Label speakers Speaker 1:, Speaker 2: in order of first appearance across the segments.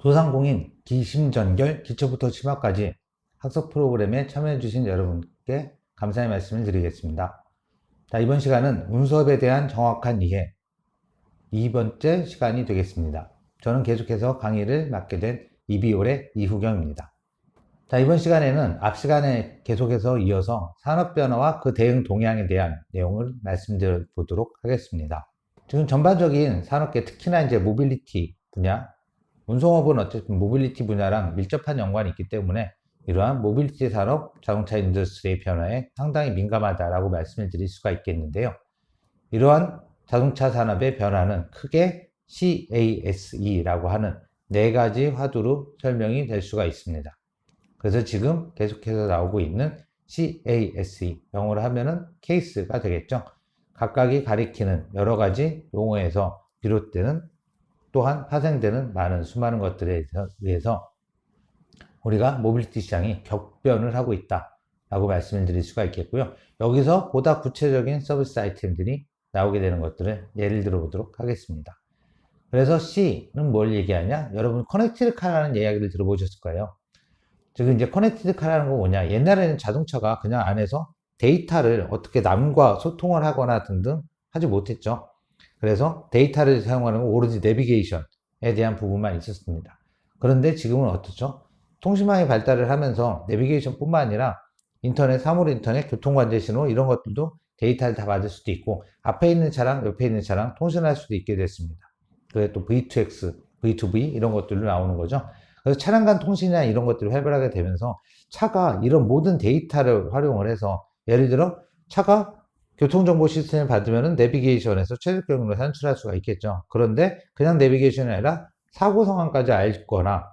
Speaker 1: 소상공인 기심전결 기초부터 치마까지 학습 프로그램에 참여해주신 여러분께 감사의 말씀을 드리겠습니다. 자, 이번 시간은 운수업에 대한 정확한 이해 2번째 시간이 되겠습니다. 저는 계속해서 강의를 맡게 된 이비올의 이후경입니다. 자, 이번 시간에는 앞 시간에 계속해서 이어서 산업 변화와 그 대응 동향에 대한 내용을 말씀드려 보도록 하겠습니다. 지금 전반적인 산업계, 특히나 이제 모빌리티 분야, 운송업은 어쨌든 모빌리티 분야랑 밀접한 연관이 있기 때문에 이러한 모빌리티 산업, 자동차 인더스트리의 변화에 상당히 민감하다라고 말씀을 드릴 수가 있겠는데요. 이러한 자동차 산업의 변화는 크게 CASE라고 하는 네 가지 화두로 설명이 될 수가 있습니다. 그래서 지금 계속해서 나오고 있는 CASE, 영어로 하면은 케이스가 되겠죠. 각각이 가리키는 여러 가지 용어에서 비롯되는 또한 파생되는 많은 수많은 것들에 의해서 우리가 모빌리티 시장이 격변을 하고 있다 라고 말씀을 드릴 수가 있겠고요. 여기서 보다 구체적인 서비스 아이템들이 나오게 되는 것들을 예를 들어 보도록 하겠습니다. 그래서 C는 뭘 얘기하냐? 여러분 커넥티드 카라는 이야기를 들어보셨을 거예요. 즉 이제 커넥티드 카라는 건 뭐냐? 옛날에는 자동차가 그냥 안에서 데이터를 어떻게 남과 소통을 하거나 등등 하지 못했죠. 그래서 데이터를 사용하는 건 오로지 내비게이션에 대한 부분만 있었습니다. 그런데 지금은 어떻죠? 통신망이 발달을 하면서 내비게이션 뿐만 아니라 인터넷, 사물 인터넷, 교통관제 신호 이런 것들도 데이터를 다 받을 수도 있고 앞에 있는 차랑 옆에 있는 차랑 통신할 수도 있게 됐습니다. 그게 또 V2X, V2V 이런 것들로 나오는 거죠. 그래서 차량 간 통신이나 이런 것들이 활발하게 되면서 차가 이런 모든 데이터를 활용을 해서 예를 들어 차가 교통정보 시스템을 받으면 내비게이션에서 최적 경로를 산출할 수가 있겠죠. 그런데 그냥 내비게이션이 아니라 사고 상황까지 알거나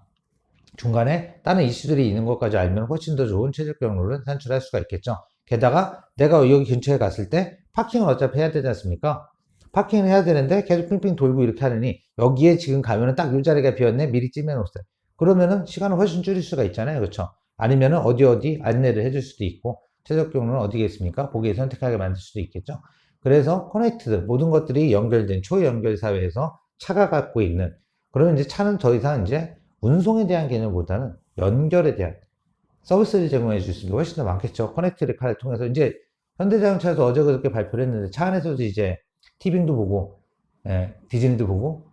Speaker 1: 중간에 다른 이슈들이 있는 것까지 알면 훨씬 더 좋은 최적 경로를 산출할 수가 있겠죠. 게다가 내가 여기 근처에 갔을 때 파킹을 어차피 해야 되지 않습니까? 파킹을 해야 되는데 계속 핑핑 돌고 이렇게 하느니 여기에 지금 가면은 딱 이 자리가 비었네, 미리 찜해놓으세요. 그러면은 시간을 훨씬 줄일 수가 있잖아요. 그렇죠? 아니면은 어디 안내를 해줄 수도 있고 최적 경로는 어디겠습니까? 보기에 선택하게 만들 수도 있겠죠. 그래서 커넥티드, 모든 것들이 연결된 초연결 사회에서 차가 갖고 있는, 그러면 이제 차는 더 이상 이제 운송에 대한 개념보다는 연결에 대한 서비스를 제공해 줄 수 있는 게 훨씬 더 많겠죠. 커넥티드 카를 통해서 이제 현대자동차에서 어제 그렇게 발표를 했는데 차 안에서도 이제 티빙도 보고, 디즈니도 보고,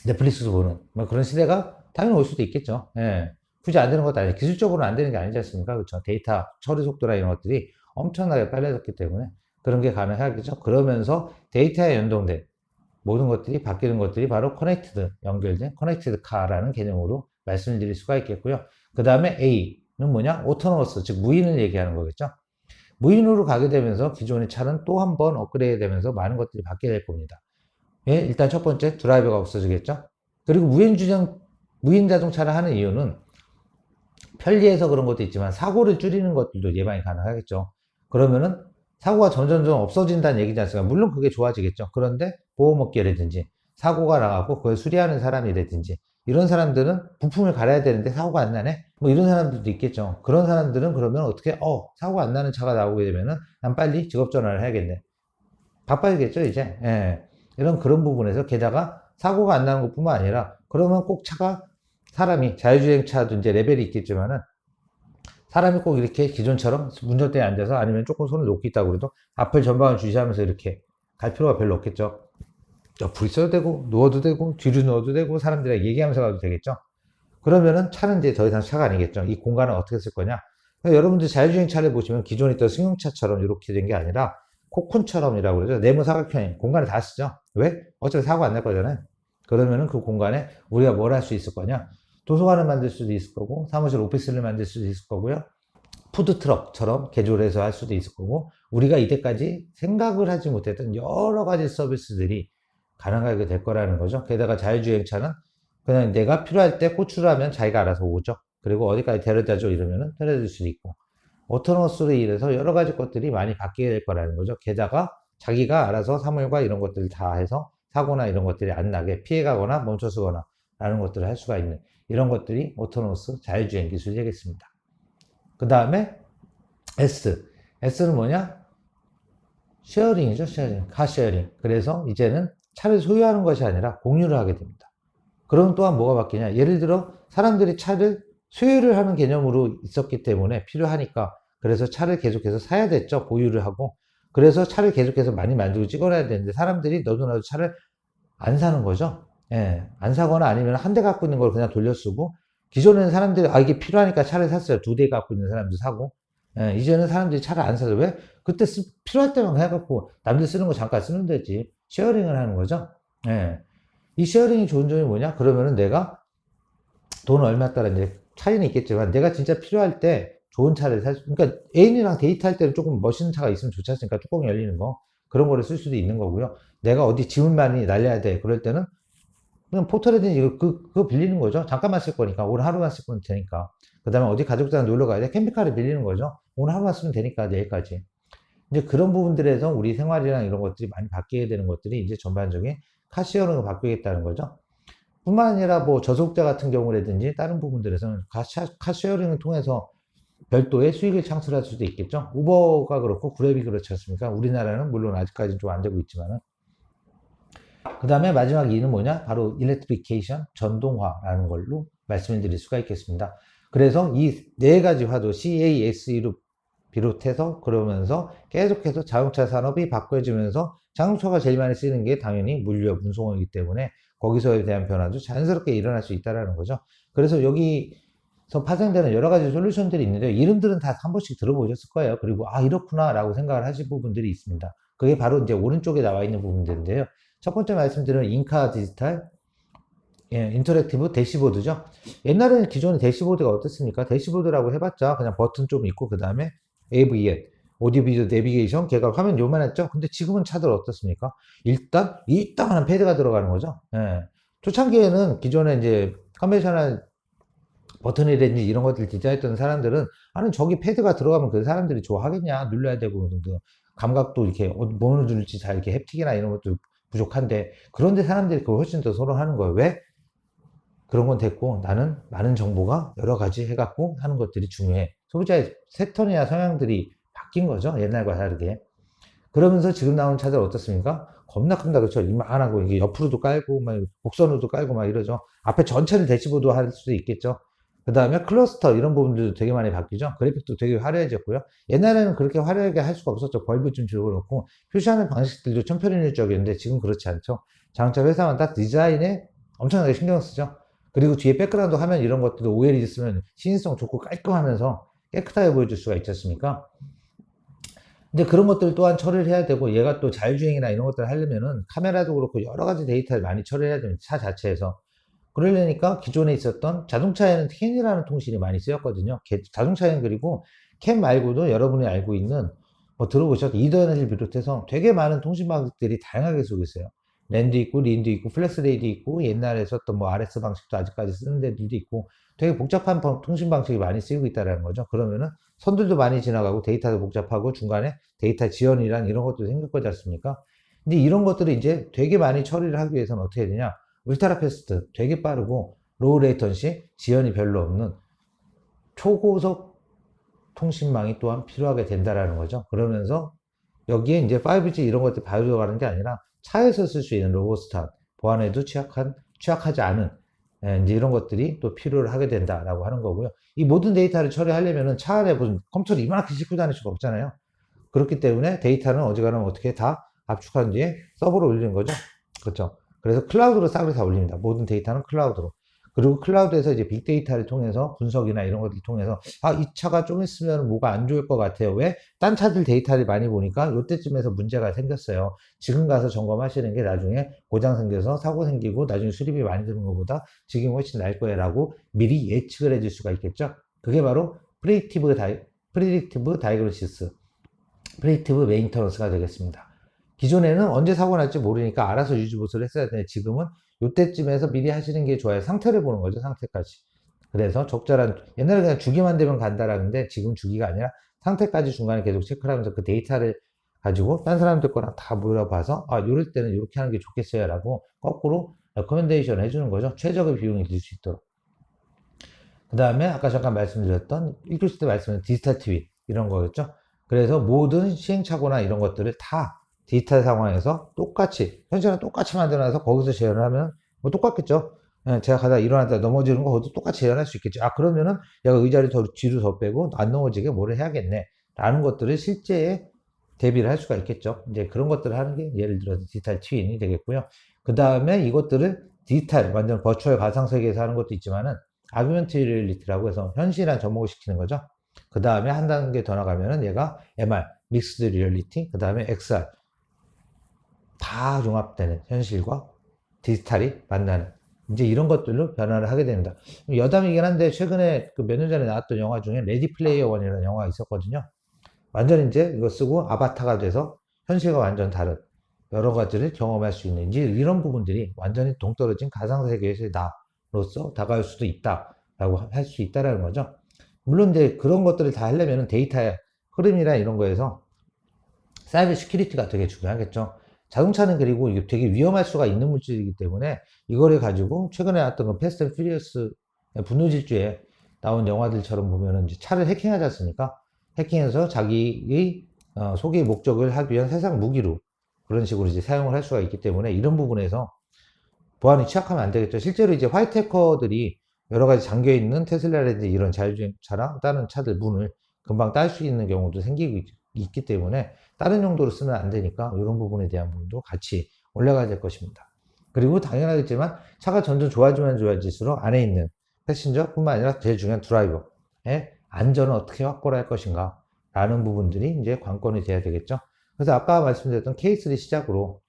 Speaker 1: 넷플릭스도 보는 뭐 그런 시대가 당연히 올 수도 있겠죠. 굳이 안 되는 것도 아니에요. 기술적으로는 안 되는 게 아니지 않습니까? 그렇죠. 데이터 처리 속도나 이런 것들이 엄청나게 빨라졌기 때문에 그런 게 가능하겠죠. 그러면서 데이터에 연동된 모든 것들이 바뀌는 것들이 바로 커넥티드, 연결된 커넥티드 카라는 개념으로 말씀을 드릴 수가 있겠고요. 그 다음에 A는 뭐냐? 오토노머스, 즉 무인을 얘기하는 거겠죠. 무인으로 가게 되면서 기존의 차는 또 한 번 업그레이드 되면서 많은 것들이 바뀌게 될 겁니다. 예, 일단 첫 번째 드라이버가 없어지겠죠. 그리고 무인 자동차를 하는 이유는 편리해서 그런 것도 있지만 사고를 줄이는 것들도 예방이 가능하겠죠. 그러면은 사고가 점점점 없어진다는 얘기지 않습니까? 물론 그게 좋아지겠죠. 그런데 보험업계라든지 사고가 나가고 그걸 수리하는 사람이라든지 이런 사람들은 부품을 갈아야 되는데 사고가 안 나네? 뭐 이런 사람들도 있겠죠. 그런 사람들은 그러면 어떻게, 사고가 안 나는 차가 나오게 되면은 난 빨리 직업전환을 해야겠네. 바빠야겠죠, 이제. 예. 이런 그런 부분에서 게다가 사고가 안 나는 것 뿐만 아니라 그러면 꼭 차가 사람이 자율주행차도 이제 레벨이 있겠지만은 사람이 꼭 이렇게 기존처럼 운전대에 앉아서 아니면 조금 손을 놓고 있다고 그래도 앞을 전방을 주시하면서 이렇게 갈 필요가 별로 없겠죠. 옆으로 있어도 되고 누워도 되고 뒤로 누워도 되고 사람들이랑 얘기하면서 가도 되겠죠. 그러면은 차는 이제 더 이상 차가 아니겠죠. 이 공간을 어떻게 쓸 거냐. 그러니까 여러분들 자율주행차를 보시면 기존에 있던 승용차처럼 이렇게 된 게 아니라 코쿤처럼이라고 그러죠. 네모 사각형인 공간을 다 쓰죠. 왜? 어차피 사고 안 날 거잖아요. 그러면은 그 공간에 우리가 뭘 할 수 있을 거냐? 도서관을 만들 수도 있을 거고, 사무실 오피스를 만들 수도 있을 거고요. 푸드트럭처럼 개조를 해서 할 수도 있을 거고, 우리가 이때까지 생각을 하지 못했던 여러 가지 서비스들이 가능하게 될 거라는 거죠. 게다가 자율주행차는 그냥 내가 필요할 때 호출을 하면 자기가 알아서 오죠. 그리고 어디까지 데려다줘 이러면은 데려줄 수도 있고, 오토노머스로 인해서 여러 가지 것들이 많이 바뀌게 될 거라는 거죠. 게다가 자기가 알아서 사물과 이런 것들을 다 해서 사고나 이런 것들이 안 나게 피해가거나 멈춰서거나 라는 것들을 할 수가 있는 이런 것들이 오토노머스 자율주행 기술이 되겠습니다. 그 다음에 S. S는 뭐냐? 쉐어링이죠, 쉐어링. 카쉐어링. 그래서 이제는 차를 소유하는 것이 아니라 공유를 하게 됩니다. 그럼 또한 뭐가 바뀌냐? 예를 들어 사람들이 차를 소유를 하는 개념으로 있었기 때문에 필요하니까 그래서 차를 계속해서 사야 됐죠. 보유를 하고. 그래서 차를 계속해서 많이 만들고 찍어놔야 되는데 사람들이 너도 나도 차를 안 사는 거죠. 예, 안 사거나 아니면 한 대 갖고 있는 걸 그냥 돌려 쓰고 기존에는 사람들이 이게 필요하니까 차를 샀어요. 두 대 갖고 있는 사람도 사고. 예, 이제는 사람들이 차를 안 사서 왜? 그때 필요할 때만 해갖고 남들 쓰는 거 잠깐 쓰는 데지. 쉐어링을 하는 거죠. 예. 이 쉐어링이 좋은 점이 뭐냐? 그러면은 내가 돈 얼마 따라 이제 차이는 있겠지만 내가 진짜 필요할 때 좋은 차를 그러니까 애인이랑 데이트할 때는 조금 멋있는 차가 있으면 좋지 않습니까? 뚜껑 열리는 거. 그런 거를 쓸 수도 있는 거고요. 내가 어디 짐을 많이 날려야 돼. 그럴 때는 그냥 포털이든지 그거 빌리는 거죠. 잠깐만 쓸 거니까. 오늘 하루만 쓸 거면 되니까. 그 다음에 어디 가족들이랑 놀러 가야 돼. 캠핑카를 빌리는 거죠. 오늘 하루만 쓰면 되니까 내일까지. 이제 그런 부분들에서 우리 생활이랑 이런 것들이 많이 바뀌게 되는 것들이 이제 전반적인 카시어링으로 바뀌겠다는 거죠. 뿐만 아니라 뭐 저소득자 같은 경우라든지 다른 부분들에서는 카시어링을 통해서 별도의 수익을 창출할 수도 있겠죠. 우버가 그렇고 그랩이 그렇지 않습니까? 우리나라는 물론 아직까지는 좀 안 되고 있지만은. 그 다음에 마지막 이는 뭐냐? 바로 일렉트리케이션, 전동화라는 걸로 말씀을 드릴 수가 있겠습니다. 그래서 이 네 가지 화도 CASE로 비롯해서 그러면서 계속해서 자동차 산업이 바꿔지면서 자동차가 제일 많이 쓰는 게 당연히 물류, 운송이기 때문에 거기서에 대한 변화도 자연스럽게 일어날 수 있다는 거죠. 그래서 여기서 파생되는 여러 가지 솔루션들이 있는데 이름들은 다 한 번씩 들어보셨을 거예요. 그리고 이렇구나 라고 생각을 하실 부분들이 있습니다. 그게 바로 이제 오른쪽에 나와 있는 부분들인데요. 첫 번째 말씀드린 인카 디지털 인터랙티브 대시보드죠. 옛날에는 기존의 대시보드가 어떻습니까? 대시보드라고 해봤자 그냥 버튼 좀 있고 그 다음에 AVN 오디오 비디오 내비게이션 걔가 화면 요만했죠. 근데 지금은 차들 어떻습니까? 일단 이따만한 패드가 들어가는 거죠. 예. 초창기에는 기존에 이제 컨벤셔널 버튼이라든지 이런 것들 디자인했던 사람들은 아니 저기 패드가 들어가면 그 사람들이 좋아하겠냐 눌러야 되고 감각도 이렇게 뭐 누를지 잘 이렇게 햅틱이나 이런 것도 부족한데 그런데 사람들이 그걸 훨씬 더 선호하는 거예요. 왜? 그런 건 됐고 나는 많은 정보가 여러 가지 해갖고 하는 것들이 중요해. 소비자의 패턴이나 성향들이 바뀐 거죠. 옛날과 다르게. 그러면서 지금 나오는 차들 어떻습니까? 겁나 큽니다. 그렇죠? 이만하고 이게 옆으로도 깔고 막 곡선으로도 깔고 막 이러죠. 앞에 전체를 대시보드 할 수도 있겠죠. 그 다음에 클러스터 이런 부분들도 되게 많이 바뀌죠. 그래픽도 되게 화려해졌고요. 옛날에는 그렇게 화려하게 할 수가 없었죠. 벌브 좀 집어넣고 표시하는 방식들도 천편일률적이었는데 지금 그렇지 않죠. 자동차 회사만 디자인에 엄청나게 신경 쓰죠. 그리고 뒤에 백그라운드 화면 이런 것들도 OLED 쓰면 신인성 좋고 깔끔하면서 깨끗하게 보여줄 수가 있지 않습니까? 근데 그런 것들 또한 처리를 해야 되고 얘가 또 자율주행이나 이런 것들을 하려면은 카메라도 그렇고 여러 가지 데이터를 많이 처리해야 됩니다. 차 자체에서. 그러려니까 기존에 있었던 자동차에는 캔이라는 통신이 많이 쓰였거든요. 자동차에는 그리고 캔 말고도 여러분이 알고 있는 뭐 들어보셨죠? 이더넷을 비롯해서 되게 많은 통신 방식들이 다양하게 쓰고 있어요. 랜도 있고 린도 있고 플렉스레이도 있고 옛날에 썼던 뭐 RS 방식도 아직까지 쓰는 데들도 있고 되게 복잡한 통신 방식이 많이 쓰이고 있다는 거죠. 그러면은 선들도 많이 지나가고 데이터도 복잡하고 중간에 데이터 지연이란 이런 것도 생길 거지 않습니까? 근데 이런 것들을 이제 되게 많이 처리를 하기 위해서는 어떻게 해야 되냐? 울트라 패스트, 되게 빠르고 로우 레이턴시, 지연이 별로 없는 초고속 통신망이 또한 필요하게 된다라는 거죠. 그러면서 여기에 이제 5G 이런 것들 바이오가는 게 아니라 차에서 쓸 수 있는 로보스탄, 보안에도 취약하지 않은 이제 이런 것들이 또 필요를 하게 된다라고 하는 거고요. 이 모든 데이터를 처리하려면은 차 안에 무슨 컴퓨터를 이만하게 싣고 다닐 수가 없잖아요. 그렇기 때문에 데이터는 어지간하면 어떻게 다 압축한 뒤에 서버로 올리는 거죠. 그렇죠. 그래서 클라우드로 싹을 다 올립니다. 모든 데이터는 클라우드로. 그리고 클라우드에서 이제 빅데이터를 통해서 분석이나 이런 것들을 통해서 이 차가 좀 있으면 뭐가 안 좋을 것 같아요. 왜? 딴 차들 데이터를 많이 보니까 이때쯤에서 문제가 생겼어요. 지금 가서 점검하시는 게 나중에 고장 생겨서 사고 생기고 나중에 수리비 많이 드는 것보다 지금 훨씬 나을 거예요 라고 미리 예측을 해줄 수가 있겠죠. 그게 바로 프리딕티브 다이그노시스, 프리딕티브 메인터넌스가 되겠습니다. 기존에는 언제 사고 날지 모르니까 알아서 유지보수를 했어야 되는데 지금은 이때쯤에서 미리 하시는 게 좋아요. 상태를 보는 거죠. 상태까지. 그래서 적절한 옛날에 그냥 주기만 되면 간다라는데 지금 주기가 아니라 상태까지 중간에 계속 체크를 하면서 그 데이터를 가지고 딴 사람들 거랑 다 물어봐서 이럴 때는 이렇게 하는 게 좋겠어요 라고 거꾸로 레코멘데이션을 해주는 거죠. 최적의 비용이 들 수 있도록. 그 다음에 아까 잠깐 말씀드렸던 1교시 때 말씀드린 디지털 트윈 이런 거였죠. 그래서 모든 시행착오나 이런 것들을 다 디지털 상황에서 똑같이 현실랑 똑같이 만들어놔서 거기서 재현을 하면 뭐 똑같겠죠. 제가 가다 일어나다 넘어지는 거 그것도 똑같이 일어날 수 있겠죠. 아, 그러면은 얘가 의자를 더 뒤로 더 빼고 안 넘어지게 뭐를 해야겠네. 라는 것들을 실제에 대비를 할 수가 있겠죠. 이제 그런 것들을 하는 게 예를 들어서 디지털 트윈이 되겠고요. 그 다음에 이것들을 디지털, 완전 버추얼 가상세계에서 하는 것도 있지만은 아규먼트 리얼리티라고 해서 현실이랑 접목을 시키는 거죠. 그 다음에 한 단계 더 나가면은 얘가 MR, 믹스드 리얼리티, 그 다음에 XR, 다 종합되는 현실과 디지털이 만나는 이제 이런 것들로 변화를 하게 됩니다. 여담이긴 한데 최근에 그 몇 년 전에 나왔던 영화 중에 레디 플레이어 원이라는 영화가 있었거든요. 완전 이제 이거 쓰고 아바타가 돼서 현실과 완전 다른 여러 가지를 경험할 수 있는 이제 이런 부분들이 완전히 동떨어진 가상세계에서의 나로서 다가올 수도 있다라고 할 수 있다라는 거죠. 물론 이제 그런 것들을 다 하려면 데이터의 흐름이나 이런 거에서 사이버 시큐리티가 되게 중요하겠죠. 자동차는 그리고 이게 되게 위험할 수가 있는 물질이기 때문에 이거를 가지고 최근에 나왔던 그 패스트 앤 퓨리어스 분노질주에 나온 영화들처럼 보면은 이제 차를 해킹하지 않습니까? 해킹해서 자기의 소기의 목적을 하기 위한 세상 무기로 그런 식으로 이제 사용을 할 수가 있기 때문에 이런 부분에서 보안이 취약하면 안 되겠죠. 실제로 이제 화이트 해커들이 여러 가지 잠겨 있는 테슬라라든지 이런 자율주행차랑 다른 차들 문을 금방 딸 수 있는 경우도 생기고 있기 때문에 다른 용도로 쓰면 안 되니까 이런 부분에 대한 부분도 같이 올라가야 될 것입니다. 그리고 당연하겠지만 차가 점점 좋아지면 좋아질수록 안에 있는 패신저뿐만 아니라 제일 중요한 드라이버의 안전을 어떻게 확보를 할 것인가 라는 부분들이 이제 관건이 돼야 되겠죠. 그래서 아까 말씀드렸던 케이스를 시작으로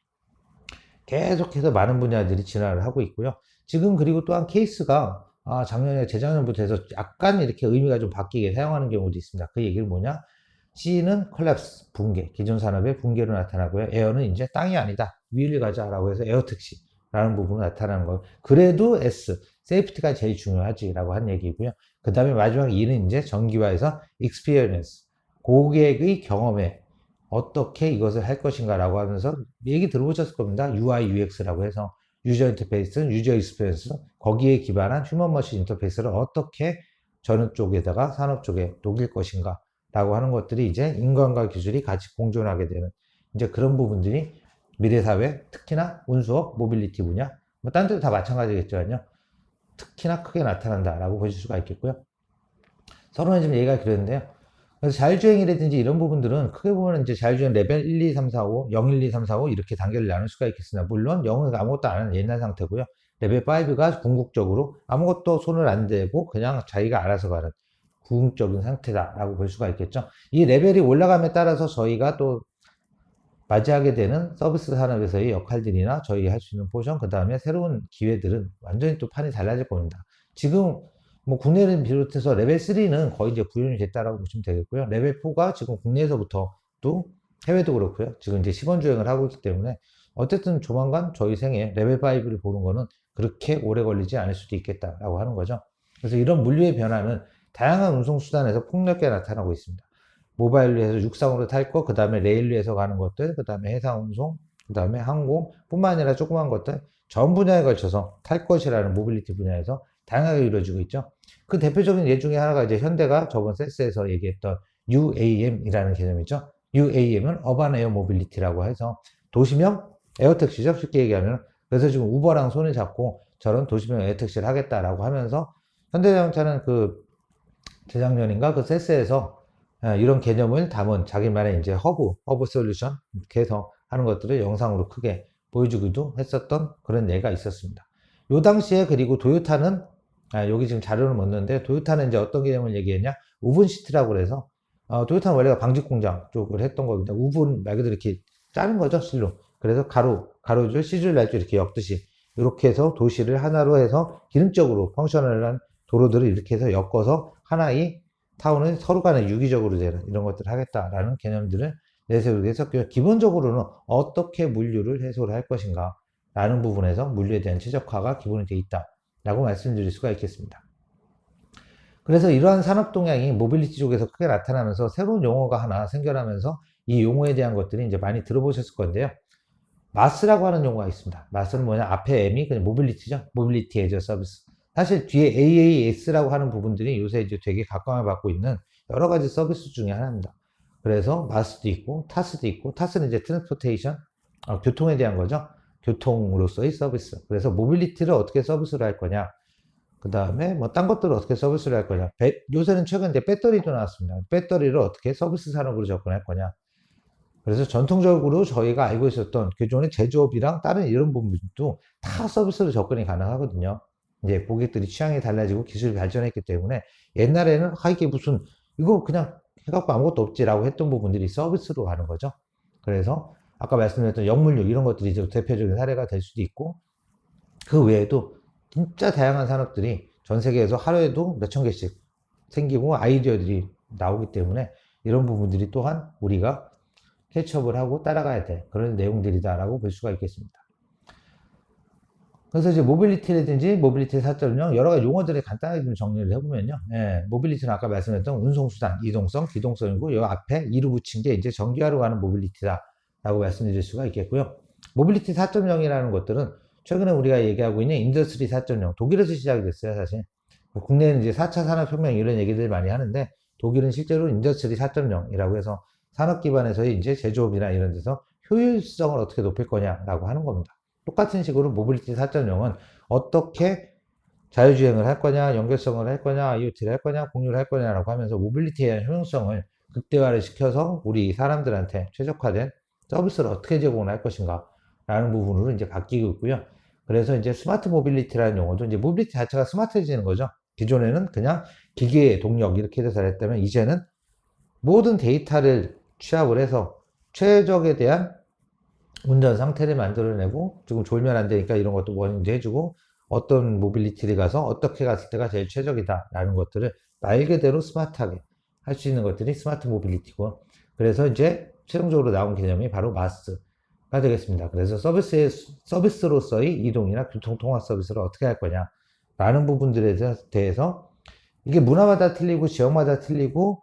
Speaker 1: 계속해서 많은 분야들이 진화를 하고 있고요. 지금 그리고 또한 케이스가 작년에 재작년부터 해서 약간 이렇게 의미가 좀 바뀌게 사용하는 경우도 있습니다. 그 얘기는 뭐냐? C는 collapse, 붕괴, 기존 산업의 붕괴로 나타나고요. 에어는 이제 땅이 아니다, 위를 가자라고 해서 에어 특시라는 부분으로 나타나는 거예요. 그래도 S, 세이프티가 제일 중요하지라고 한 얘기고요. 그 다음에 마지막 E는 이제 전기화에서 experience, 고객의 경험에 어떻게 이것을 할 것인가라고 하면서 얘기 들어보셨을 겁니다. UI, UX라고 해서 유저 인터페이스, 유저 익스피리언스, 거기에 기반한 휴먼 머신 인터페이스를 어떻게 저는 쪽에다가 산업 쪽에 녹일 것인가 라고 하는 것들이 이제 인간과 기술이 같이 공존하게 되는 이제 그런 부분들이 미래 사회, 특히나 운수업, 모빌리티 분야, 뭐 딴 데도 다 마찬가지겠지만요. 특히나 크게 나타난다라고 보실 수가 있겠고요. 서로는 지금 얘기가 그랬는데요. 그래서 자율주행이라든지 이런 부분들은 크게 보면 이제 자율주행 레벨 1, 2, 3, 4, 5, 0, 1, 2, 3, 4, 5 이렇게 단계를 나눌 수가 있겠습니다. 물론 0은 아무것도 안 하는 옛날 상태고요. 레벨 5가 궁극적으로 아무것도 손을 안 대고 그냥 자기가 알아서 가는 궁극적인 상태다라고 볼 수가 있겠죠. 이 레벨이 올라감에 따라서 저희가 또 맞이하게 되는 서비스 산업에서의 역할들이나 저희 할 수 있는 포션, 그 다음에 새로운 기회들은 완전히 또 판이 달라질 겁니다. 지금 뭐 국내를 비롯해서 레벨 3는 거의 이제 구현이 됐다라고 보시면 되겠고요. 레벨 4가 지금 국내에서부터 또 해외도 그렇고요. 지금 이제 시범 주행을 하고 있기 때문에 어쨌든 조만간 저희 생에 레벨 5를 보는 거는 그렇게 오래 걸리지 않을 수도 있겠다라고 하는 거죠. 그래서 이런 물류의 변화는 다양한 운송수단에서 폭넓게 나타나고 있습니다. 모바일로 해서 육상으로 탈 거, 그 다음에 레일로 해서 가는 것들, 그 다음에 해상 운송, 그 다음에 항공, 뿐만 아니라 조그만 것들, 전 분야에 걸쳐서 탈 것이라는 모빌리티 분야에서 다양하게 이루어지고 있죠. 그 대표적인 예 중에 하나가 이제 현대가 저번 세스에서 얘기했던 UAM이라는 개념이죠. UAM은 어반 에어 모빌리티라고 해서 도시명 에어택시죠. 쉽게 얘기하면. 그래서 지금 우버랑 손을 잡고 저런 도시명 에어택시를 하겠다라고 하면서 현대자동차는 그 재작년인가 그 세스에서 이런 개념을 담은 자기만의 이제 허브 솔루션 이렇게 해서 하는 것들을 영상으로 크게 보여주기도 했었던 그런 예가 있었습니다. 요 당시에 그리고 도요타는 여기 지금 자료를 묻는데 도요타는 이제 어떤 개념을 얘기했냐? 우분 시트라고 그래서 도요타는 원래가 방직 공장 쪽을 했던 겁니다. 우분 말 그대로 이렇게 짜는 거죠, 실로. 그래서 가로줄, 시줄, 날줄 이렇게 엮듯이 이렇게 해서 도시를 하나로 해서 기능적으로 펑셔널한 도로들을 이렇게 해서 엮어서 하나의 타운은 서로 간에 유기적으로 되는 이런 것들을 하겠다라는 개념들을 내세우기 위해서 기본적으로는 어떻게 물류를 해소를 할 것인가 라는 부분에서 물류에 대한 최적화가 기본이 되어 있다라고 말씀드릴 수가 있겠습니다. 그래서 이러한 산업 동향이 모빌리티 쪽에서 크게 나타나면서 새로운 용어가 하나 생겨나면서 이 용어에 대한 것들이 이제 많이 들어보셨을 건데요. 마스라고 하는 용어가 있습니다. 마스는 뭐냐? 앞에 M이 그냥 모빌리티죠. 모빌리티 에저 서비스. 사실 뒤에 AAS라고 하는 부분들이 요새 이제 되게 각광을 받고 있는 여러 가지 서비스 중에 하나입니다. 그래서 마스도 있고 타스도 있고 타스는 이제 트랜스포테이션 교통에 대한 거죠. 교통으로서의 서비스. 그래서 모빌리티를 어떻게 서비스를 할 거냐. 그 다음에 뭐 딴 것들을 어떻게 서비스를 할 거냐. 요새는 최근 이제 배터리도 나왔습니다. 배터리를 어떻게 서비스 산업으로 접근할 거냐. 그래서 전통적으로 저희가 알고 있었던 기존의 제조업이랑 다른 이런 부분도 다 서비스로 접근이 가능하거든요. 이제 고객들이 취향이 달라지고 기술이 발전했기 때문에 옛날에는 이게 무슨 이거 그냥 해갖고 아무것도 없지라고 했던 부분들이 서비스로 가는 거죠. 그래서 아까 말씀드렸던 역물류 이런 것들이 이제 대표적인 사례가 될 수도 있고 그 외에도 진짜 다양한 산업들이 전 세계에서 하루에도 몇천 개씩 생기고 아이디어들이 나오기 때문에 이런 부분들이 또한 우리가 캐치업을 하고 따라가야 돼. 그런 내용들이다라고 볼 수가 있겠습니다. 그래서 이제 모빌리티라든지 모빌리티 4.0 여러 가지 용어들을 간단하게 좀 정리를 해보면요. 모빌리티는 아까 말씀드렸던 운송수단, 이동성, 기동성이고 이 앞에 이루 붙인 게 이제 전기화로 가는 모빌리티다라고 말씀드릴 수가 있겠고요. 모빌리티 4.0이라는 것들은 최근에 우리가 얘기하고 있는 인더스트리 4.0 독일에서 시작이 됐어요, 사실. 국내에는 이제 4차 산업혁명 이런 얘기들 많이 하는데 독일은 실제로 인더스트리 4.0이라고 해서 산업 기반에서의 이제 제조업이나 이런 데서 효율성을 어떻게 높일 거냐라고 하는 겁니다. 똑같은 식으로 모빌리티 4.0은 어떻게 자율주행을 할 거냐, 연결성을 할 거냐, IoT를 할 거냐, 공유를 할 거냐라고 하면서 모빌리티에 대한 효용성을 극대화를 시켜서 우리 사람들한테 최적화된 서비스를 어떻게 제공을 할 것인가 라는 부분으로 이제 바뀌고 있고요. 그래서 이제 스마트 모빌리티라는 용어도 이제 모빌리티 자체가 스마트해지는 거죠. 기존에는 그냥 기계의 동력 이렇게 해서 잘했다면 이제는 모든 데이터를 취합을 해서 최적에 대한 운전 상태를 만들어내고 지금 졸면 안 되니까 이런 것도 워닝도 해주고 어떤 모빌리티를 가서 어떻게 갔을 때가 제일 최적이다 라는 것들을 말 그대로 스마트하게 할 수 있는 것들이 스마트 모빌리티고 그래서 이제 최종적으로 나온 개념이 바로 마스가 되겠습니다. 그래서 서비스로서의 이동이나 교통통화 서비스를 어떻게 할 거냐 라는 부분들에 대해서 이게 문화마다 틀리고 지역마다 틀리고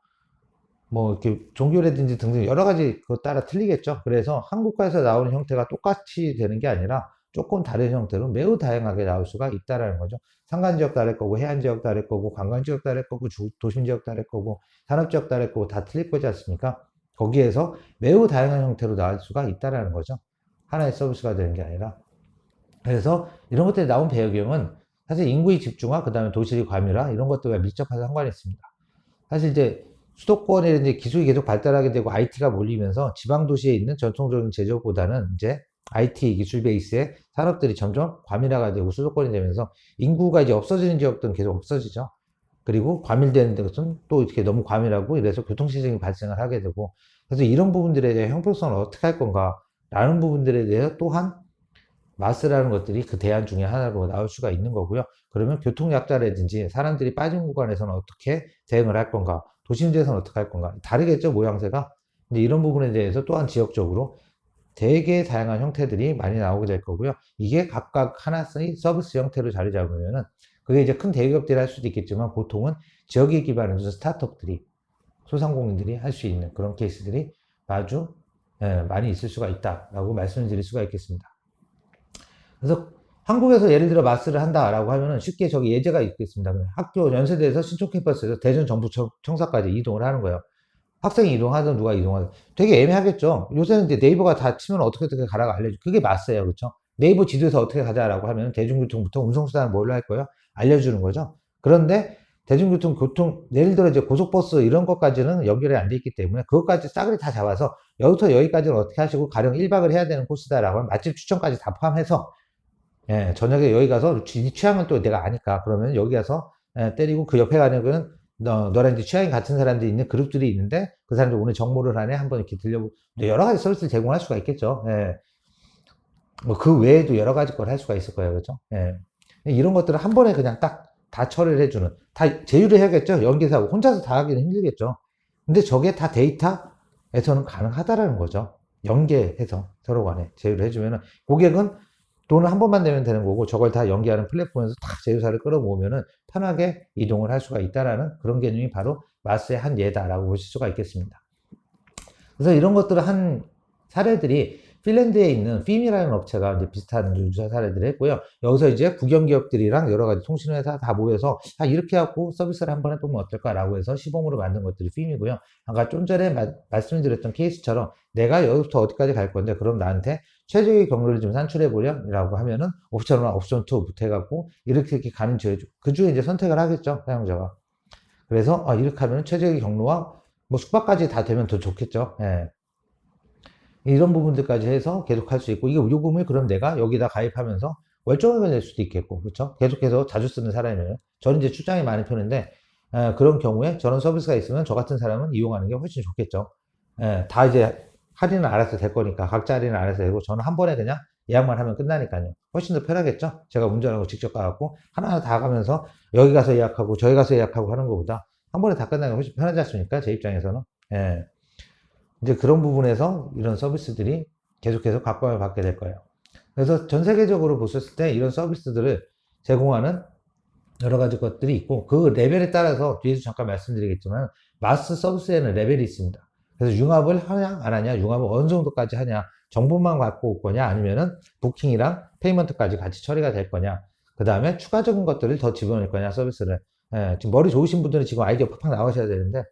Speaker 1: 뭐 이렇게 종교라든지 등등 여러 가지 그것 따라 틀리겠죠. 그래서 한국과에서 나오는 형태가 똑같이 되는 게 아니라 조금 다른 형태로 매우 다양하게 나올 수가 있다라는 거죠. 산간지역 다를 거고 해안지역 다를 거고 관광지역 다를 거고 도심지역 다를 거고 산업지역 다를 거고 다 틀릴 거지 않습니까? 거기에서 매우 다양한 형태로 나올 수가 있다라는 거죠. 하나의 서비스가 되는 게 아니라. 그래서 이런 것들이 나온 배경은 사실 인구의 집중화, 그 다음에 도시의 과밀화 이런 것들과 밀접한 상관이 있습니다. 사실 이제 수도권에 이제 기술이 계속 발달하게 되고 IT가 몰리면서 지방 도시에 있는 전통적인 제조보다는 이제 IT 기술 베이스의 산업들이 점점 과밀화가 되고 수도권이 되면서 인구가 이제 없어지는 지역들은 계속 없어지죠. 그리고 과밀되는 것은 또 이렇게 너무 과밀하고 이래서 교통시설이 발생을 하게 되고 그래서 이런 부분들에 대해 형평성을 어떻게 할 건가 라는 부분들에 대해서 또한 마스라는 것들이 그 대안 중에 하나로 나올 수가 있는 거고요. 그러면 교통약자라든지 사람들이 빠진 구간에서는 어떻게 대응을 할 건가 도심지에서는 어떻게 할 건가 다르겠죠 모양새가. 근데 이런 부분에 대해서 또한 지역적으로 되게 다양한 형태들이 많이 나오게 될 거고요. 이게 각각 하나의 서비스 형태로 자리 잡으면은 그게 이제 큰 대기업들이 할 수도 있겠지만 보통은 지역에 기반해서 스타트업들이 소상공인들이 할 수 있는 그런 케이스들이 아주 많이 있을 수가 있다라고 말씀을 드릴 수가 있겠습니다. 그래서 한국에서 예를 들어 마스를 한다라고 하면은 쉽게 저기 예제가 있겠습니다. 학교 연세대에서 신촌 캠퍼스에서 대전 정부청사까지 이동을 하는 거예요. 학생이 이동하든 누가 이동하든 되게 애매하겠죠. 요새는 이제 네이버가 다 치면 어떻게 가라고 알려줘. 그게 마스예요. 그렇죠? 네이버 지도에서 어떻게 가자라고 하면 대중교통부터 운송수단을 뭘로 할 거예요? 알려주는 거죠. 그런데 교통, 예를 들어 이제 고속버스 이런 것까지는 연결이 안 돼 있기 때문에 그것까지 싸그리 다 잡아서 여기서 여기까지는 어떻게 하시고 가령 1박을 해야 되는 코스다라고 하면 맛집 추천까지 다 포함해서 저녁에 여기 가서 이 취향은 또 내가 아니까 그러면 여기 가서 때리고 그 옆에 가는 거는 너랑 이제 취향이 같은 사람들이 있는 그룹들이 있는데 그 사람들 오늘 정모를 하네 한번 이렇게 들려보고 여러 가지 서비스를 제공할 수가 있겠죠. 뭐 그 외에도 여러 가지 걸 할 수가 있을 거예요. 그렇죠? 이런 것들을 한 번에 그냥 딱 다 처리를 해주는 다 제휴를 해야겠죠. 연계사하고 혼자서 다 하기는 힘들겠죠. 근데 저게 다 데이터에서는 가능하다라는 거죠. 연계해서 서로 간에 제휴를 해주면은 고객은 돈을 한 번만 내면 되는 거고 저걸 다 연계하는 플랫폼에서 딱 제휴사를 끌어모으면은 편하게 이동을 할 수가 있다라는 그런 개념이 바로 마스의 한 예다라고 보실 수가 있겠습니다. 그래서 이런 것들을 한 사례들이 핀란드에 있는 핌이라는 업체가 이제 비슷한 유사 사례들을 했고요. 여기서 이제 국영 기업들이랑 여러 가지 통신회사 다 모여서 이렇게 하고 서비스를 한번 해보면 어떨까라고 해서 시범으로 만든 것들이 핌이고요. 아까 좀 전에 말씀드렸던 케이스처럼 내가 여기부터 어디까지 갈 건데 그럼 나한테 최적의 경로를 좀 산출해보려라고 하면은 옵션 1, 옵션 2부터 해갖고 이렇게 가는 그 중에 이제 선택을 하겠죠, 사용자가. 그래서 이렇게 하면 최적의 경로와 뭐 숙박까지 다 되면 더 좋겠죠. 예. 이런 부분들까지 해서 계속 할 수 있고, 이게 요금을 그럼 내가 여기다 가입하면서 월정액을 낼 수도 있겠고, 그렇죠? 계속해서 자주 쓰는 사람이면 저는 이제 출장이 많은 편인데 그런 경우에 저런 서비스가 있으면 저 같은 사람은 이용하는 게 훨씬 좋겠죠. 다 이제 할인을 알아서 될 거니까 각자 할인을 알아서 되고 저는 한 번에 그냥 예약만 하면 끝나니까요. 훨씬 더 편하겠죠? 제가 운전하고 직접 가갖고 하나하나 다 가면서 여기 가서 예약하고 저기 가서 예약하고 하는 것보다 한 번에 다 끝나는 게 훨씬 편하지 않습니까? 제 입장에서는. 예. 이제 그런 부분에서 이런 서비스들이 계속해서 각광을 받게 될 거예요. 그래서 전 세계적으로 보셨을 때 이런 서비스들을 제공하는 여러 가지 것들이 있고 그 레벨에 따라서 뒤에서 잠깐 말씀드리겠지만 마스 서비스에는 레벨이 있습니다. 그래서 융합을 하냐 안 하냐, 융합을 어느 정도까지 하냐, 정보만 갖고 올 거냐 아니면은 부킹이랑 페이먼트까지 같이 처리가 될 거냐, 그 다음에 추가적인 것들을 더 집어넣을 거냐 서비스를. 지금 머리 좋으신 분들은 지금 아이디어 팍팍 나오셔야 되는데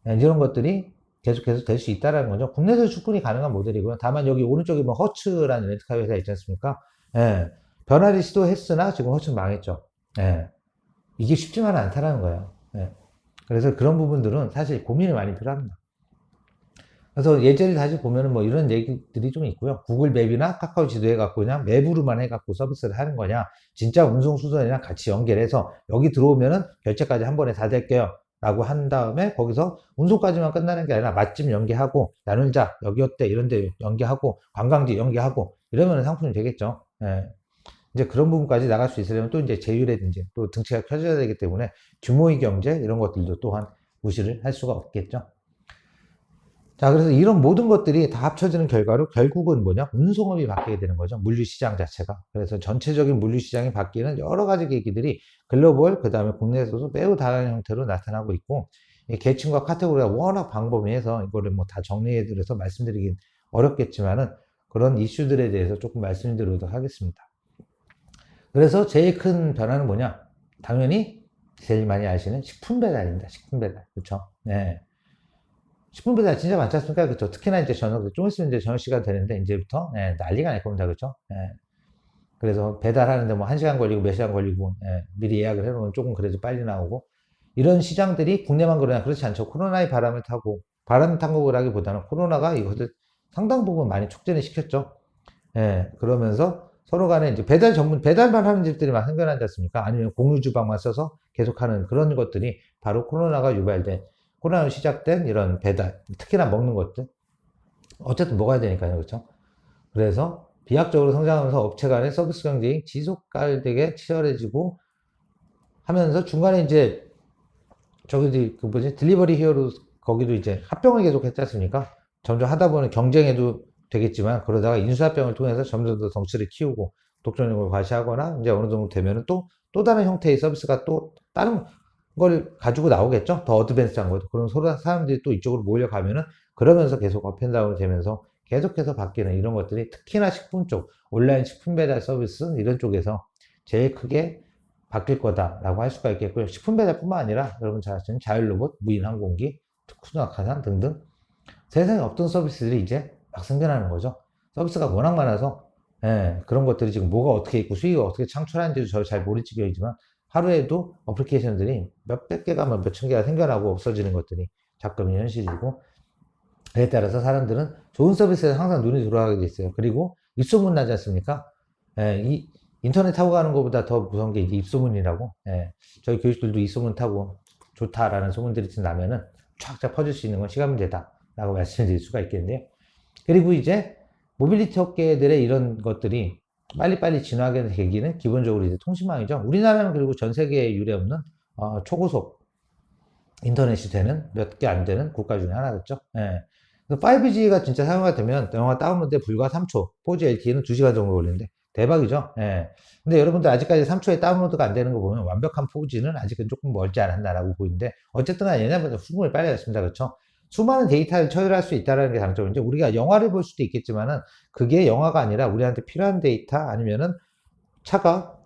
Speaker 1: 이런 것들이 계속해서 될 수 있다는 거죠. 국내에서 충분히 가능한 모델이고요. 다만 여기 오른쪽에 뭐 허츠라는 렌트카 회사 있지 않습니까? 변화를 시도했으나 지금 허츠는 망했죠. 이게 쉽지만은 않다라는 거예요. 그래서 그런 부분들은 사실 고민이 많이 필요합니다. 그래서 예전에 다시 보면은 뭐 이런 얘기들이 좀 있고요. 구글 맵이나 카카오 지도 해갖고 그냥 맵으로만 해갖고 서비스를 하는 거냐, 진짜 운송 수선이랑 같이 연결해서 여기 들어오면은 결제까지 한 번에 다 될게요 라고 한 다음에 거기서 운송까지만 끝나는 게 아니라 맛집 연계하고 나누자 여기 어때 이런 데 연계하고 관광지 연계하고 이러면 상품이 되겠죠. 이제 그런 부분까지 나갈 수 있으려면 또 이제 제휴라든지 또 등치가 켜져야 되기 때문에 규모의 경제 이런 것들도 또한 무시를 할 수가 없겠죠. 자, 그래서 이런 모든 것들이 다 합쳐지는 결과로 결국은 뭐냐? 운송업이 바뀌게 되는 거죠. 물류시장 자체가. 그래서 전체적인 물류시장이 바뀌는 여러 가지 계기들이 글로벌, 그 다음에 국내에서도 매우 다양한 형태로 나타나고 있고, 이 계층과 카테고리가 워낙 광범위해서 이거를 뭐 다 정리해드려서 말씀드리긴 어렵겠지만은 그런 이슈들에 대해서 조금 말씀드리도록 하겠습니다. 그래서 제일 큰 변화는 뭐냐? 당연히 제일 많이 아시는 식품 배달입니다. 식품 배달. 그렇죠? 네. 식품 배달 진짜 많지 않습니까? 그렇죠? 특히나 이제 좀 있으면 이제 저녁 시간 되는데, 이제부터, 난리가 날 겁니다. 그렇죠? 그래서 배달하는데 뭐 1시간 걸리고 몇 시간 걸리고, 미리 예약을 해놓으면 조금 그래도 빨리 나오고, 이런 시장들이 국내만 그러냐? 그렇지 않죠. 코로나의 바람을 탄 거라기보다는 코로나가 이것을 상당 부분 많이 촉진을 시켰죠. 그러면서 서로 간에 이제 배달만 하는 집들이 막 생겨나지 않습니까? 아니면 공유 주방만 써서 계속하는 그런 것들이 바로 코로나로 시작된 이런 배달, 특히나 먹는 것들. 어쨌든 먹어야 되니까요. 그렇죠? 그래서 비약적으로 성장하면서 업체 간의 서비스 경쟁이 지속되게 치열해지고 하면서 중간에 이제 딜리버리 히어로 거기도 이제 합병을 계속 했지 않습니까? 점점 하다 보면 경쟁해도 되겠지만 그러다가 인수합병을 통해서 점점 더 덩치를 키우고 독점력을 과시하거나 이제 어느 정도 되면은 또 다른 형태의 서비스가 또 다른 걸 가지고 나오겠죠. 더 어드밴스한 것도. 그럼 서로 사람들이 또 이쪽으로 몰려가면은 그러면서 계속 업앤다운이 되면서 계속해서 바뀌는 이런 것들이 특히나 식품 쪽, 온라인 식품 배달 서비스 이런 쪽에서 제일 크게 바뀔 거다라고 할 수가 있겠고요. 식품 배달뿐만 아니라 여러분 잘 아시는 자율로봇, 무인항공기, 특수낙하산 등등 세상에 없던 서비스들이 이제 막 생겨나는 거죠. 서비스가 워낙 많아서 그런 것들이 지금 뭐가 어떻게 있고 수익을 어떻게 창출하는지도 저 잘 모를 지경이지만 하루에도 어플리케이션들이 몇백 개가 몇천 개가 생겨나고 없어지는 것들이 작금이 현실이고, 그에 따라서 사람들은 좋은 서비스에 항상 눈이 돌아가게 돼 있어요. 그리고 입소문 나지 않습니까? 이 인터넷 타고 가는 것보다 더 무서운 게 이제 입소문이라고. 저희 교육들도 입소문 타고 좋다라는 소문들이 나면은 쫙쫙 퍼질 수 있는 건 시간 문제다라고 말씀드릴 수가 있겠는데요. 그리고 이제 모빌리티 업계들의 이런 것들이 빨리빨리 진화하게 된 계기는 기본적으로 이제 통신망이죠. 우리나라는 그리고 전 세계에 유례없는 초고속 인터넷이 되는 몇 개 안 되는 국가 중에 하나겠죠. 5G가 진짜 사용이 되면 영화 다운로드에 불과 3초, 4G LTE는 2시간 정도 걸리는데 대박이죠. 근데 여러분들 아직까지 3초에 다운로드가 안 되는 거 보면 완벽한 4G는 아직은 조금 멀지 않았나라고 보이는데 어쨌든 예전보다 수긍을 빨리 했습니다. 그렇죠? 수많은 데이터를 처리할 수 있다는 게 장점인데, 우리가 영화를 볼 수도 있겠지만은 그게 영화가 아니라 우리한테 필요한 데이터, 아니면은 차가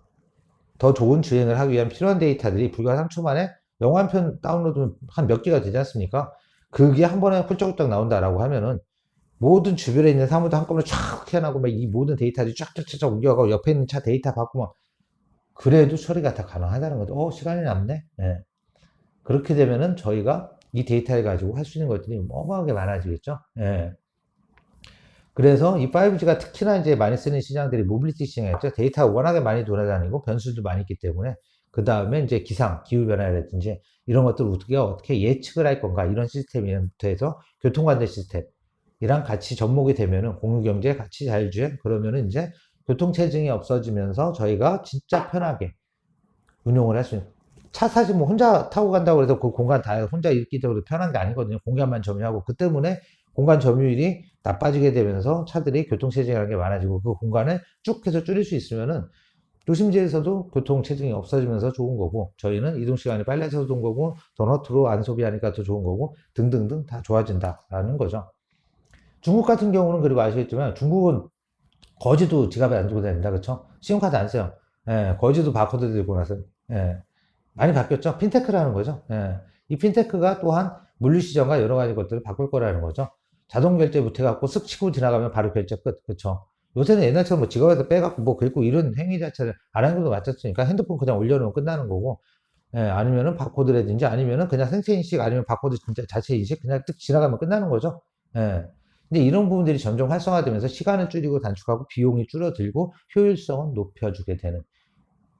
Speaker 1: 더 좋은 주행을 하기 위한 필요한 데이터들이 불과 3초 만에 영화 한 편 다운로드는 한 몇 기가 되지 않습니까? 그게 한 번에 훌쩍훌쩍 나온다라고 하면은 모든 주변에 있는 사무도 한꺼번에 쫙 튀어나오고 막 이 모든 데이터들이 쫙쫙쫙 옮겨가고 옆에 있는 차 데이터 받고 막, 그래도 처리가 다 가능하다는 거죠. 시간이 남네. 예. 그렇게 되면은 저희가 이 데이터를 가지고 할 수 있는 것들이 어마어마하게 많아지겠죠. 예. 그래서 이 5G가 특히나 이제 많이 쓰는 시장들이 모빌리티 시장이었죠. 데이터가 워낙에 많이 돌아다니고 변수도 많이 있기 때문에, 그 다음에 이제 기상, 기후변화라든지 이런 것들을 어떻게 예측을 할 건가, 이런 시스템부터 해서 교통관제 시스템이랑 같이 접목이 되면은 공유경제 같이 자율주행, 그러면은 이제 교통체증이 없어지면서 저희가 진짜 편하게 운용을 할 수 있는, 차 사실 뭐 혼자 타고 간다고 해서 그 공간 다 혼자 있기 때문에 편한 게 아니거든요. 공간만 점유하고, 그 때문에 공간 점유율이 나빠지게 되면서 차들이 교통체증이라는 게 많아지고, 그 공간을 쭉 해서 줄일 수 있으면은 도심지에서도 교통체증이 없어지면서 좋은 거고, 저희는 이동시간이 빨라져서 좋은 거고, 도너트로 안 소비하니까 더 좋은 거고, 등등등 다 좋아진다라는 거죠. 중국 같은 경우는, 그리고 아시겠지만 중국은 거지도 지갑에 안 두고 다닙니다. 그쵸? 신용카드 안 써요. 예, 거지도 바코드 들고 나서. 예, 많이 바뀌었죠. 핀테크라는 거죠. 예. 이 핀테크가 또한 물류시장과 여러 가지 것들을 바꿀 거라는 거죠. 자동 결제부터 해갖고 쓱 치고 지나가면 바로 결제 끝. 그쵸. 요새는 옛날처럼 뭐 지갑에서 빼갖고 뭐 긁고 이런 행위 자체를 안 하는 것도 맞췄으니까 핸드폰 그냥 올려놓으면 끝나는 거고, 예, 아니면은 바코드라든지, 아니면은 그냥 생체 인식, 아니면 바코드 진짜 자체 인식 그냥 뜩 지나가면 끝나는 거죠. 예. 근데 이런 부분들이 점점 활성화되면서 시간을 줄이고 단축하고 비용이 줄어들고 효율성은 높여주게 되는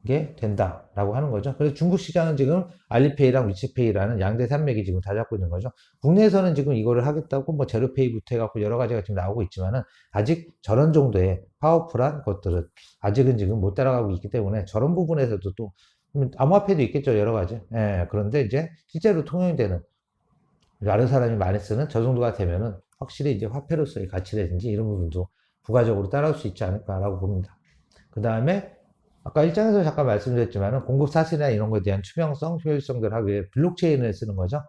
Speaker 1: 게 된다라고 하는 거죠. 그래서 중국 시장은 지금 알리페이랑 위치페이라는 양대 산맥이 지금 다 잡고 있는 거죠. 국내에서는 지금 이거를 하겠다고 뭐 제로페이부터 해갖고 여러 가지가 지금 나오고 있지만은, 아직 저런 정도의 파워풀한 것들은 아직은 지금 못 따라가고 있기 때문에, 저런 부분에서도 또 암호화폐도 있겠죠, 여러 가지. 예, 그런데 이제 실제로 통용이 되는, 다른 사람이 많이 쓰는 저 정도가 되면은 확실히 이제 화폐로서의 가치라든지 이런 부분도 부가적으로 따라올 수 있지 않을까라고 봅니다. 그 다음에 아까 일장에서 잠깐 말씀드렸지만 공급 사실이나 이런 것에 대한 투명성, 효율성들을 하기 위해 블록체인을 쓰는 거죠.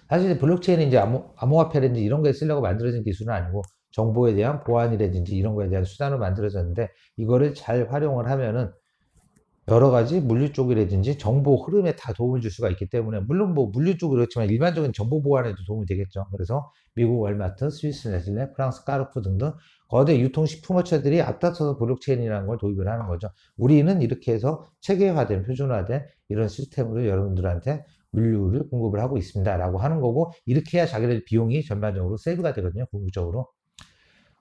Speaker 1: 사실 블록체인이 이제 암호화폐라든지 이런 거에 쓰려고 만들어진 기술은 아니고, 정보에 대한 보안이라든지 이런 거에 대한 수단으로 만들어졌는데, 이거를 잘 활용을 하면은 여러 가지 물류 쪽이라든지 정보 흐름에 다 도움을 줄 수가 있기 때문에, 물론 뭐 물류 쪽은 그렇지만 일반적인 정보 보안에도 도움이 되겠죠. 그래서 미국 월마트, 스위스 네슬레, 프랑스 까르푸 등등 거대 유통식품업체들이 앞다퉈서 블록체인이라는 걸 도입을 하는 거죠. 우리는 이렇게 해서 체계화된, 표준화된 이런 시스템으로 여러분들한테 물류를 공급을 하고 있습니다 라고 하는 거고, 이렇게 해야 자기들 비용이 전반적으로 세이브가 되거든요, 궁극적으로.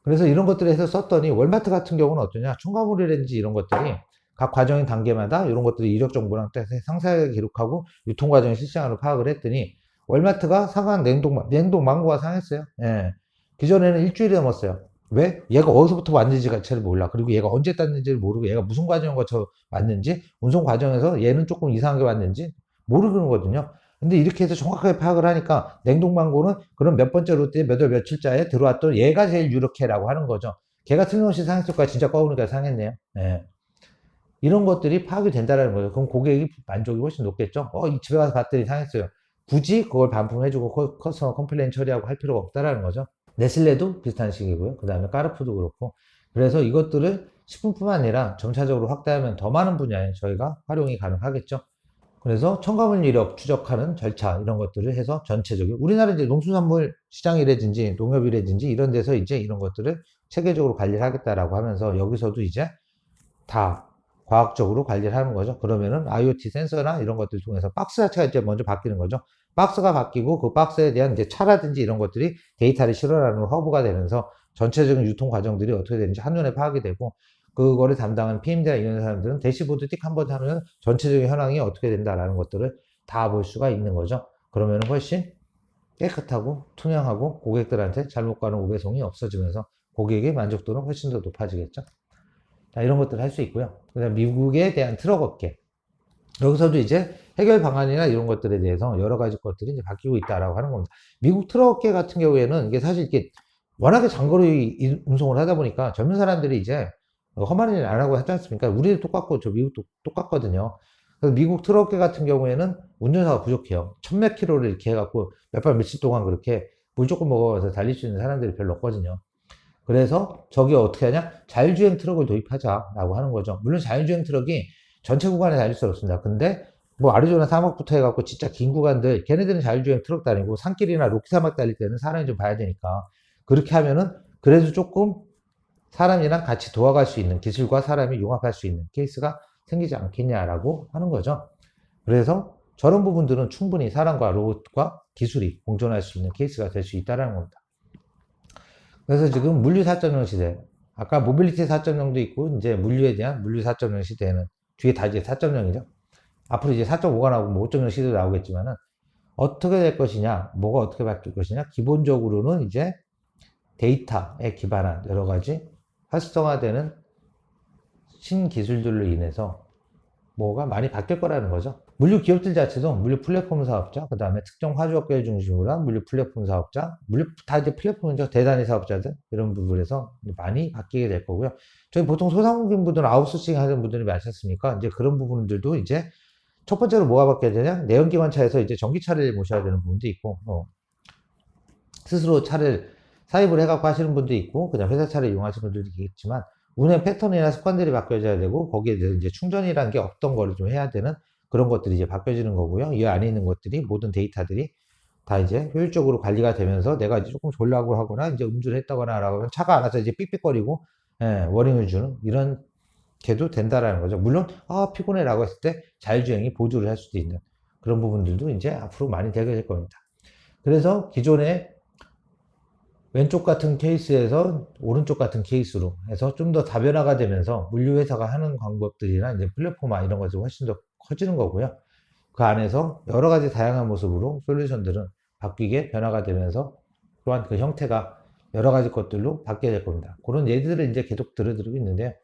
Speaker 1: 그래서 이런 것들을 해서 썼더니, 월마트 같은 경우는 어떠냐, 첨가물이라든지 이런 것들이 각 과정의 단계마다 이런 것들이 이력 정보랑 상세하게 기록하고 유통 과정을 실시간으로 파악을 했더니, 월마트가 상한 냉동 망고가 상했어요. 예. 기존에는 일주일이 넘었어요. 왜? 얘가 어디서부터 왔는지 자체를 몰라. 그리고 얘가 언제 땄는지를 모르고, 얘가 무슨 과정을 거쳐 왔는지, 운송 과정에서 얘는 조금 이상하게 왔는지 모르는 거거든요. 근데 이렇게 해서 정확하게 파악을 하니까, 냉동망고는 그럼 몇 번째 루트에 몇 월 며칠자에 들어왔던 얘가 제일 유력해라고 하는 거죠. 걔가 틀림없이 상했을까? 진짜 꺼보니까 상했네요. 예. 이런 것들이 파악이 된다는 거예요. 그럼 고객이 만족이 훨씬 높겠죠. 집에 가서 봤더니 상했어요. 굳이 그걸 반품해주고 커스터머 컴플레인 처리하고 할 필요가 없다라는 거죠. 네슬레도 비슷한 식이고요. 그 다음에 까르푸도 그렇고. 그래서 이것들을 식품뿐만 아니라 점차적으로 확대하면 더 많은 분야에 저희가 활용이 가능하겠죠. 그래서 첨가물 이력 추적하는 절차 이런 것들을 해서 전체적으로, 우리나라 이제 농수산물 시장이라든지 농협이라든지 이런 데서 이제 이런 것들을 체계적으로 관리를 하겠다라고 하면서, 여기서도 이제 다 과학적으로 관리를 하는 거죠. 그러면은 IoT 센서나 이런 것들 통해서 박스 자체가 이제 먼저 바뀌는 거죠. 박스가 바뀌고, 그 박스에 대한 이제 차라든지 이런 것들이 데이터를 실어나누는 허브가 되면서 전체적인 유통 과정들이 어떻게 되는지 한눈에 파악이 되고, 그거를 담당하는 PM들이나 이런 사람들은 대시보드 띡 한 번 하면 전체적인 현황이 어떻게 된다라는 것들을 다 볼 수가 있는 거죠. 그러면 훨씬 깨끗하고 투명하고 고객들한테 잘못 가는 오배송이 없어지면서 고객의 만족도는 훨씬 더 높아지겠죠. 자, 이런 것들을 할 수 있고요. 그다음 미국에 대한 트럭 업계, 여기서도 이제 해결 방안이나 이런 것들에 대해서 여러 가지 것들이 이제 바뀌고 있다라고 하는 겁니다. 미국 트럭 업계 같은 경우에는 이게 사실 이게 워낙에 장거리 운송을 하다 보니까 젊은 사람들이 이제 험한 일 안 하고 하지 않습니까? 우리도 똑같고 저 미국도 똑같거든요. 그래서 미국 트럭계 같은 경우에는 운전사가 부족해요. 천몇 킬로를 이렇게 해갖고 몇 발 며칠 동안 그렇게 물 조금 먹어서 달릴 수 있는 사람들이 별로 없거든요. 그래서 저기 어떻게 하냐? 자율주행 트럭을 도입하자라고 하는 거죠. 물론 자율주행 트럭이 전체 구간에 달릴 수 없습니다. 근데 뭐 아리조나 사막부터 해갖고 진짜 긴 구간들, 걔네들은 자율주행 트럭 다니고 산길이나 로키 사막 달릴 때는 사람이 좀 봐야 되니까 그렇게 하면은 그래도 조금 사람이랑 같이 도와갈 수 있는, 기술과 사람이 융합할 수 있는 케이스가 생기지 않겠냐라고 하는 거죠. 그래서 저런 부분들은 충분히 사람과 로봇과 기술이 공존할 수 있는 케이스가 될 수 있다는 겁니다. 그래서 지금 물류 4.0 시대, 아까 모빌리티 4.0도 있고 이제 물류에 대한 물류 4.0 시대에는 뒤에 다 이제 4.0이죠. 앞으로 이제 4.5가 나오고 뭐 5.0 시대도 나오겠지만은 어떻게 될 것이냐, 뭐가 어떻게 바뀔 것이냐, 기본적으로는 이제 데이터에 기반한 여러 가지 활성화되는 신기술들로 인해서 뭐가 많이 바뀔 거라는 거죠. 물류 기업들 자체도 물류 플랫폼 사업자, 그 다음에 특정 화주업계를 중심으로 한 물류 플랫폼 사업자, 물류 다 이제 플랫폼이죠. 대단위 사업자들 이런 부분에서 많이 바뀌게 될 거고요. 저희 보통 소상공인 분들은 아웃소싱 하는 분들이 많으셨으니까 이제 그런 부분들도 이제 첫 번째로 뭐가 바뀌어야 되냐? 내연기관차에서 이제 전기차를 모셔야 되는 부분도 있고, 스스로 차를 사입을 해갖고 하시는 분도 있고, 그냥 회사 차를 이용하시는 분들도 있겠지만, 운행 패턴이나 습관들이 바뀌어져야 되고, 거기에 대해서 이제 충전이라는 게 없던 거를 좀 해야 되는 그런 것들이 이제 바뀌어지는 거고요. 이 안에 있는 것들이, 모든 데이터들이 다 이제 효율적으로 관리가 되면서 내가 이제 조금 졸라고 하거나, 이제 음주를 했다거나 하면 차가 알아서 이제 삑삑거리고, 워닝을 주는 이런 게도 된다라는 거죠. 물론, 피곤해 라고 했을 때 자율주행이 보조를 할 수도 있는 그런 부분들도 이제 앞으로 많이 되게 될 겁니다. 그래서 기존에 왼쪽 같은 케이스에서 오른쪽 같은 케이스로 해서 좀 더 다변화가 되면서 물류회사가 하는 방법들이나 이제 플랫폼화 이런 것이 훨씬 더 커지는 거고요. 그 안에서 여러 가지 다양한 모습으로 솔루션들은 바뀌게 변화가 되면서 또한 그 형태가 여러 가지 것들로 바뀌게 될 겁니다. 그런 예들을 이제 계속 들어드리고 있는데요.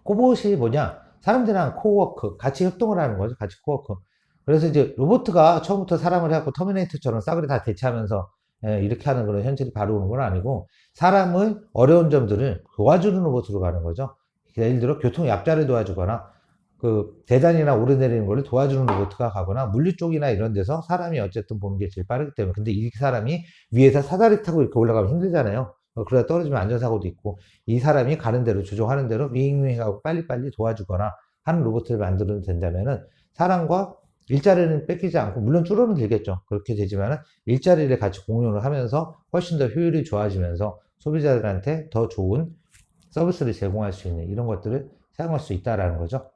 Speaker 1: 코봇이 뭐냐? 사람들이랑 코워크, 같이 협동을 하는 거죠. 같이 코워크. 그래서 이제 로봇가 처음부터 사람을 해갖고 터미네이터처럼 싸그리 다 대체하면서 이렇게 하는 그런 현실이 바로 오는 건 아니고 사람의 어려운 점들을 도와주는 로봇으로 가는 거죠. 예를 들어 교통 약자를 도와주거나 그 계단이나 오르내리는 걸 도와주는 로봇가 가거나 물류 쪽이나 이런 데서 사람이 어쨌든 보는 게 제일 빠르기 때문에 근데 이 사람이 위에서 사다리 타고 이렇게 올라가면 힘들잖아요. 그러다 떨어지면 안전사고도 있고 이 사람이 가는 대로 조종하는 대로 윙윙하고 빨리빨리 도와주거나 하는 로봇을 만들어도 된다면은 사람과 일자리는 뺏기지 않고 물론 줄어는 들겠죠. 그렇게 되지만은 일자리를 같이 공유를 하면서 훨씬 더 효율이 좋아지면서 소비자들한테 더 좋은 서비스를 제공할 수 있는 이런 것들을 사용할 수 있다라는 거죠.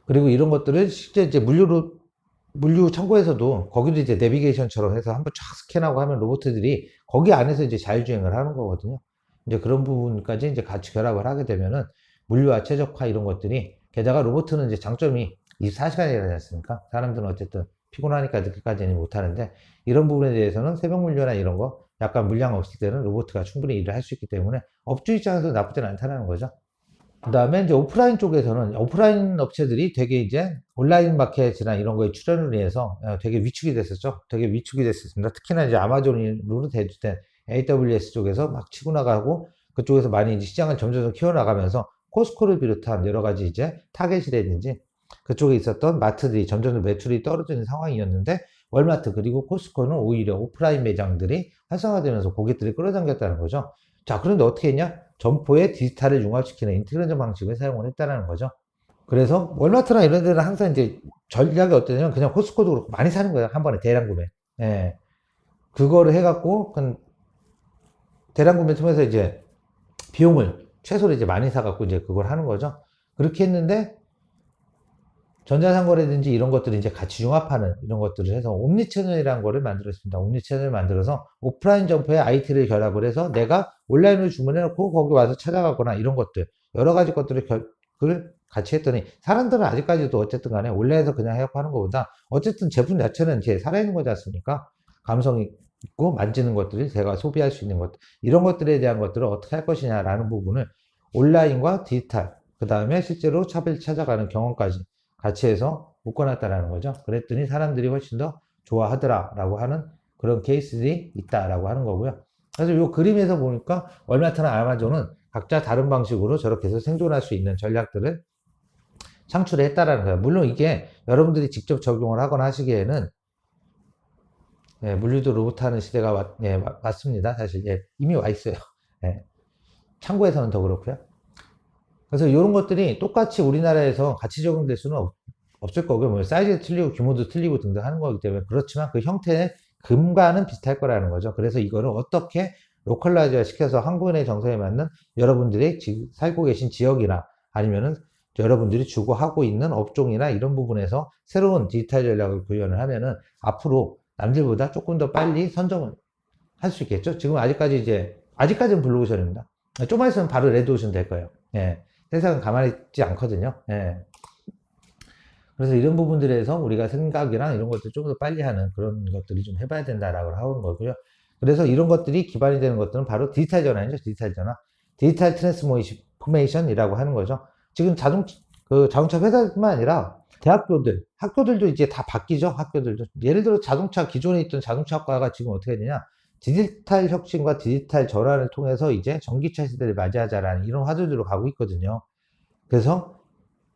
Speaker 1: 그리고 이런 것들을 실제 이제 물류 창고에서도 거기도 이제 내비게이션처럼 해서 한번 쫙 스캔하고 하면 로봇들이 거기 안에서 이제 자율주행을 하는 거거든요. 이제 그런 부분까지 이제 같이 결합을 하게 되면은 물류와 최적화 이런 것들이 게다가 로봇은 이제 장점이 24시간이 일하지 않습니까? 사람들은 어쨌든 피곤하니까 늦게까지는 못하는데 이런 부분에 대해서는 새벽 물류나 이런 거 약간 물량 없을 때는 로봇가 충분히 일을 할 수 있기 때문에 업주 입장에서 나쁘진 않다는 거죠. 그 다음에 이제 오프라인 쪽에서는 오프라인 업체들이 되게 이제 온라인 마켓이나 이런 거에 출연을 위해서 되게 위축이 됐었죠. 되게 위축이 됐었습니다. 특히나 이제 아마존으로 대주된 AWS 쪽에서 막 치고 나가고 그쪽에서 많이 이제 시장을 점점 키워나가면서 코스코를 비롯한 여러 가지 이제 타겟이라든지 그쪽에 있었던 마트들이 점점 매출이 떨어지는 상황이었는데 월마트 그리고 코스코는 오히려 오프라인 매장들이 활성화되면서 고객들이 끌어당겼다는 거죠. 자, 그런데 어떻게 했냐? 점포에 디지털을 융합시키는 인테그레이션 방식을 사용을 했다는 거죠. 그래서 월마트나 이런 데는 항상 이제 전략이 어떠냐면 그냥 코스코도 그렇고 많이 사는 거예요. 한 번에 대량 구매. 예. 그거를 해갖고 대량 구매 통해서 이제 비용을 최소로 이제 많이 사갖고 이제 그걸 하는 거죠. 그렇게 했는데 전자상거래든지 이런 것들을 이제 같이 융합하는 이런 것들을 해서 옴니채널이라는 거를 만들었습니다. 옴니채널을 만들어서 오프라인 점포에 IT를 결합을 해서 내가 온라인으로 주문해놓고 거기 와서 찾아가거나 이런 것들 여러 가지 것들을 같이 했더니 사람들은 아직까지도 어쨌든 간에 온라인에서 그냥 해갖고 하는 것보다 어쨌든 제품 자체는 이제 살아있는 거지 않습니까? 감성이 있고 만지는 것들이 제가 소비할 수 있는 것들 이런 것들에 대한 것들을 어떻게 할 것이냐라는 부분을 온라인과 디지털 그 다음에 실제로 샵을 찾아가는 경험까지 같이 해서 묶어놨다라는 거죠. 그랬더니 사람들이 훨씬 더 좋아하더라라고 하는 그런 케이스들이 있다라고 하는 거고요. 그래서 이 그림에서 보니까 월마트나 아마존은 각자 다른 방식으로 저렇게 해서 생존할 수 있는 전략들을 창출했다라는 거예요. 물론 이게 여러분들이 직접 적용을 하거나 하시기에는 예, 물류도 로봇 하는 시대가 맞습니다. 사실 이미 와 있어요. 예, 창고에서는 더 그렇고요. 그래서 이런 것들이 똑같이 우리나라에서 같이 적용될 수는 없을 거고요. 뭐 사이즈가 틀리고 규모도 틀리고 등등 하는 거기 때문에 그렇지만 그 형태의 금과는 비슷할 거라는 거죠. 그래서 이거를 어떻게 로컬라이즈화 시켜서 한국인의 정서에 맞는 여러분들이 살고 계신 지역이나 아니면은 여러분들이 주고하고 있는 업종이나 이런 부분에서 새로운 디지털 전략을 구현을 하면은 앞으로 남들보다 조금 더 빨리 선점을 할 수 있겠죠. 지금 아직까지는 블루오션입니다. 좀만 있으면 바로 레드오션 될 거예요. 예. 세상은 가만히 있지 않거든요. 예. 그래서 이런 부분들에서 우리가 생각이랑 이런 것들 좀 더 빨리 하는 그런 것들이 좀 해봐야 된다라고 하는 거고요. 그래서 이런 것들이 기반이 되는 것들은 바로 디지털 전환이죠. 디지털 전환. 디지털 트랜스포메이션이라고 하는 거죠. 지금 자동차 회사뿐만 아니라 학교들도 이제 다 바뀌죠. 학교들도. 예를 들어 기존에 있던 자동차학과가 지금 어떻게 되냐. 디지털 혁신과 디지털 전환을 통해서 이제 전기차 시대를 맞이하자라는 이런 화두들로 가고 있거든요. 그래서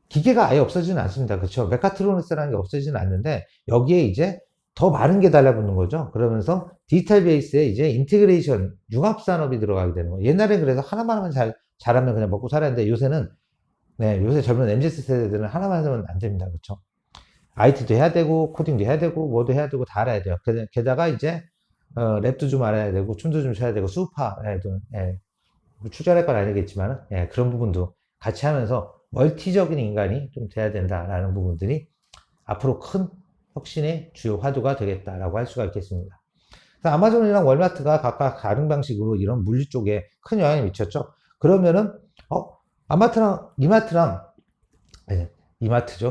Speaker 1: 기계가 아예 없어지는 않습니다. 그렇죠? 메카트로닉스라는 게 없어지는 않는데 여기에 이제 더 많은 게 달라붙는 거죠. 그러면서 디지털 베이스에 이제 인테그레이션, 융합 산업이 들어가게 되는 거예요. 옛날엔 그래서 하나만 잘하면 그냥 먹고 살았는데 요새는 요새 젊은 MZ 세대들은 하나만 하면 안 됩니다. 그렇죠? IT도 해야 되고 코딩도 해야 되고 뭐도 해야 되고 다 알아야 돼요. 게다가 이제 랩도 좀 알아야 되고 춤도 좀 춰야 되고 수우파에도 추천할 건 아니겠지만 그런 부분도 같이 하면서 멀티적인 인간이 좀 돼야 된다라는 부분들이 앞으로 큰 혁신의 주요 화두가 되겠다라고 할 수가 있겠습니다. 아마존이랑 월마트가 각각 다른 방식으로 이런 물류 쪽에 큰 영향을 미쳤죠. 그러면은 아마트랑 이마트죠.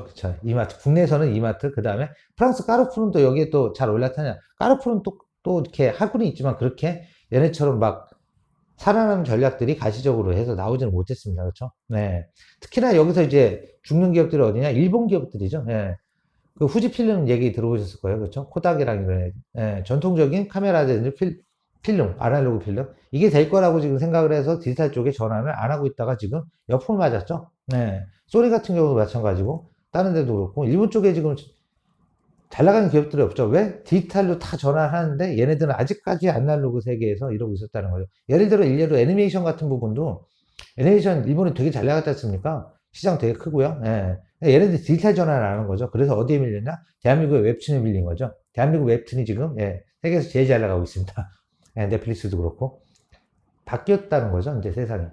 Speaker 1: 그쵸. 이마트. 국내에서는 이마트, 그 다음에 프랑스 까르푸르는 또 여기에 또 잘 올라타냐. 까르푸르는 또 이렇게 학군이 있지만 그렇게 얘네처럼 막 살아남는 전략들이 가시적으로 해서 나오지는 못했습니다. 그렇죠? 네. 특히나 여기서 이제 죽는 기업들이 어디냐? 일본 기업들이죠. 네. 그 후지필름 얘기 들어보셨을 거예요. 그렇죠? 코닥이랑 이런 전통적인 카메라든지 필름, 아날로그 필름 이게 될 거라고 지금 생각을 해서 디지털 쪽에 전환을 안 하고 있다가 지금 옆으로 맞았죠. 네. 소니 같은 경우도 마찬가지고 다른 데도 그렇고 일본 쪽에 지금 잘 나가는 기업들이 없죠. 왜? 디지털로 다 전환하는데 얘네들은 아직까지 아날로그 세계에서 이러고 있었다는 거죠. 예를 들어 일례로 애니메이션 같은 부분도 애니메이션 일본이 되게 잘 나갔지 않습니까? 시장 되게 크고요. 얘네들 디지털 전환을 하는 거죠. 그래서 어디에 밀렸냐? 대한민국의 웹툰에 밀린 거죠. 대한민국 웹툰이 지금 세계에서 제일 잘 나가고 있습니다. 넷플릭스도 그렇고 바뀌었다는 거죠. 이제 세상이.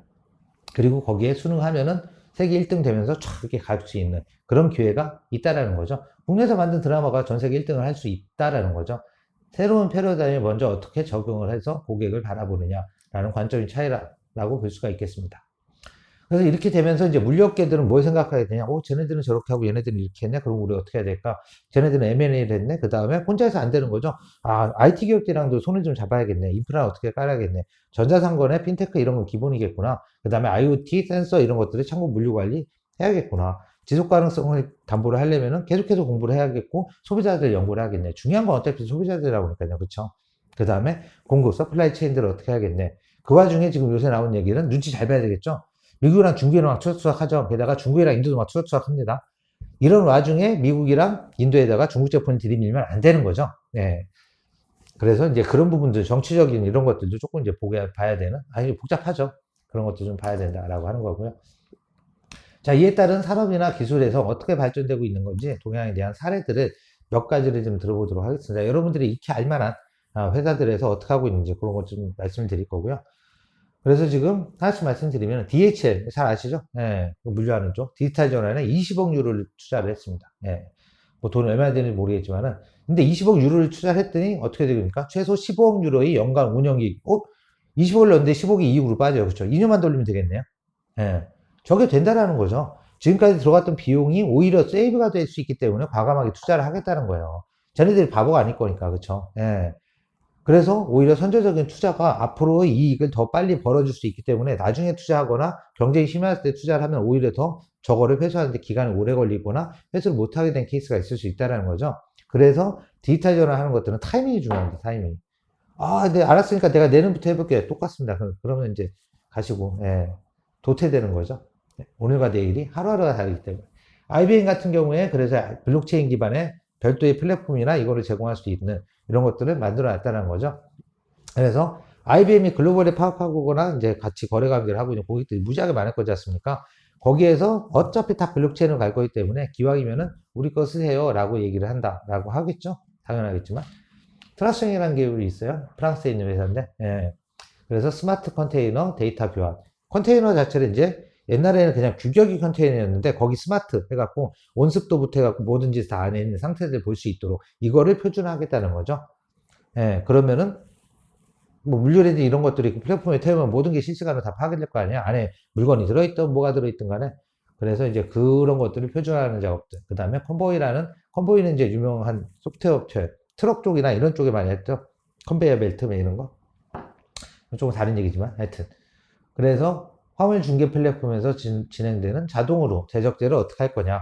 Speaker 1: 그리고 거기에 수능하면은 세계 1등 되면서 쫙 이렇게 갈 수 있는 그런 기회가 있다라는 거죠. 국내에서 만든 드라마가 전 세계 1등을 할 수 있다라는 거죠. 새로운 패러다임에 먼저 어떻게 적용을 해서 고객을 바라보느냐라는 관점의 차이라고 볼 수가 있겠습니다. 그래서 이렇게 되면서 이제 물류업계들은 뭘 생각하게 되냐? 쟤네들은 저렇게 하고 얘네들은 이렇게 했네? 그럼 우리 어떻게 해야 될까? 쟤네들은 M&A를 했네? 그 다음에 혼자서 안 되는 거죠? IT 기업들이랑도 손을 좀 잡아야겠네. 인프라 어떻게 깔아야겠네. 전자상거래, 핀테크 이런 건 기본이겠구나. 그 다음에 IoT, 센서 이런 것들을 창고 물류 관리 해야겠구나. 지속 가능성을 담보를 하려면은 계속해서 공부를 해야겠고, 소비자들 연구를 하겠네. 중요한 건 어차피 소비자들이라고 하니까요. 그쵸? 그 다음에 공급, 서플라이 체인들을 어떻게 해야겠네. 그 와중에 지금 요새 나온 얘기는 눈치 잘 봐야 되겠죠? 미국이랑 중국이랑 막 투닥투닥하죠. 게다가 중국이랑 인도도 막 투닥투닥합니다. 이런 와중에 미국이랑 인도에다가 중국 제품을 들이밀면 안 되는 거죠. 네. 그래서 이제 그런 부분들, 정치적인 이런 것들도 조금 이제 봐야 되는, 복잡하죠. 그런 것도 좀 봐야 된다라고 하는 거고요. 자, 이에 따른 산업이나 기술에서 어떻게 발전되고 있는 건지 동향에 대한 사례들을 몇 가지를 좀 들어보도록 하겠습니다. 여러분들이 익히 알만한 회사들에서 어떻게 하고 있는지 그런 것 좀 말씀을 드릴 거고요. 그래서 지금 하나씩 말씀드리면 DHL 잘 아시죠? 물류하는 쪽 디지털 전환에 20억 유로를 투자를 했습니다. 뭐 돈 얼마나 되는지 모르겠지만은 근데 20억 유로를 투자를 했더니 어떻게 되니까 최소 15억 유로의 연간 운영이익 20억을 넣었는데 15억이 이익으로 빠져요. 그렇죠? 2년만 돌리면 되겠네요. 저게 된다라는 거죠. 지금까지 들어갔던 비용이 오히려 세이브가 될 수 있기 때문에 과감하게 투자를 하겠다는 거예요. 쟤네들이 바보가 아닐 거니까. 그렇죠? 그래서 오히려 선제적인 투자가 앞으로의 이익을 더 빨리 벌어줄 수 있기 때문에 나중에 투자하거나 경쟁이 심했을 때 투자를 하면 오히려 더 저거를 회수하는데 기간이 오래 걸리거나 회수를 못하게 된 케이스가 있을 수 있다는 거죠. 그래서 디지털 전환하는 것들은 타이밍이 중요합니다. 타이밍. 네, 알았으니까 내가 내년부터 해볼게. 똑같습니다. 그러면 이제 가시고 도태되는 거죠. 오늘과 내일이 하루하루가 다르기 때문에. IBM 같은 경우에 그래서 블록체인 기반의 별도의 플랫폼이나 이거를 제공할 수 있는 이런 것들을 만들어 놨다는 거죠. 그래서 IBM이 글로벌에 파악하거나 이제 같이 거래 관계를 하고 있는 고객들이 무지하게 많을 거지 않습니까? 거기에서 어차피 다 블록체인을 갈 거기 때문에 기왕이면은 우리 거 쓰세요 라고 얘기를 한다라고 하겠죠. 당연하겠지만 트라스형이라는 계열이 있어요. 프랑스에 있는 회사인데 예. 그래서 스마트 컨테이너 데이터 교환 컨테이너 자체를 이제 옛날에는 그냥 규격이 컨테이너였는데 거기 스마트 해갖고 온습도부터 해갖고 뭐든지 다 안에 있는 상태를 볼 수 있도록 이거를 표준화하겠다는 거죠. 예, 그러면은 뭐 물류라든지 이런 것들이 플랫폼에 태우면 모든 게 실시간으로 다 파악될 거 아니야. 안에 물건이 들어있든 뭐가 들어있든 간에. 그래서 이제 그런 것들을 표준화하는 작업들. 그 다음에 컨보이는 이제 유명한 소프트웨어 업체, 트럭 쪽이나 이런 쪽에 많이 했죠. 컨베이어 벨트 뭐 이런 거. 조금 다른 얘기지만 하여튼. 그래서 화물 중개 플랫폼에서 진행되는 자동으로 제적제를 어떻게 할 거냐.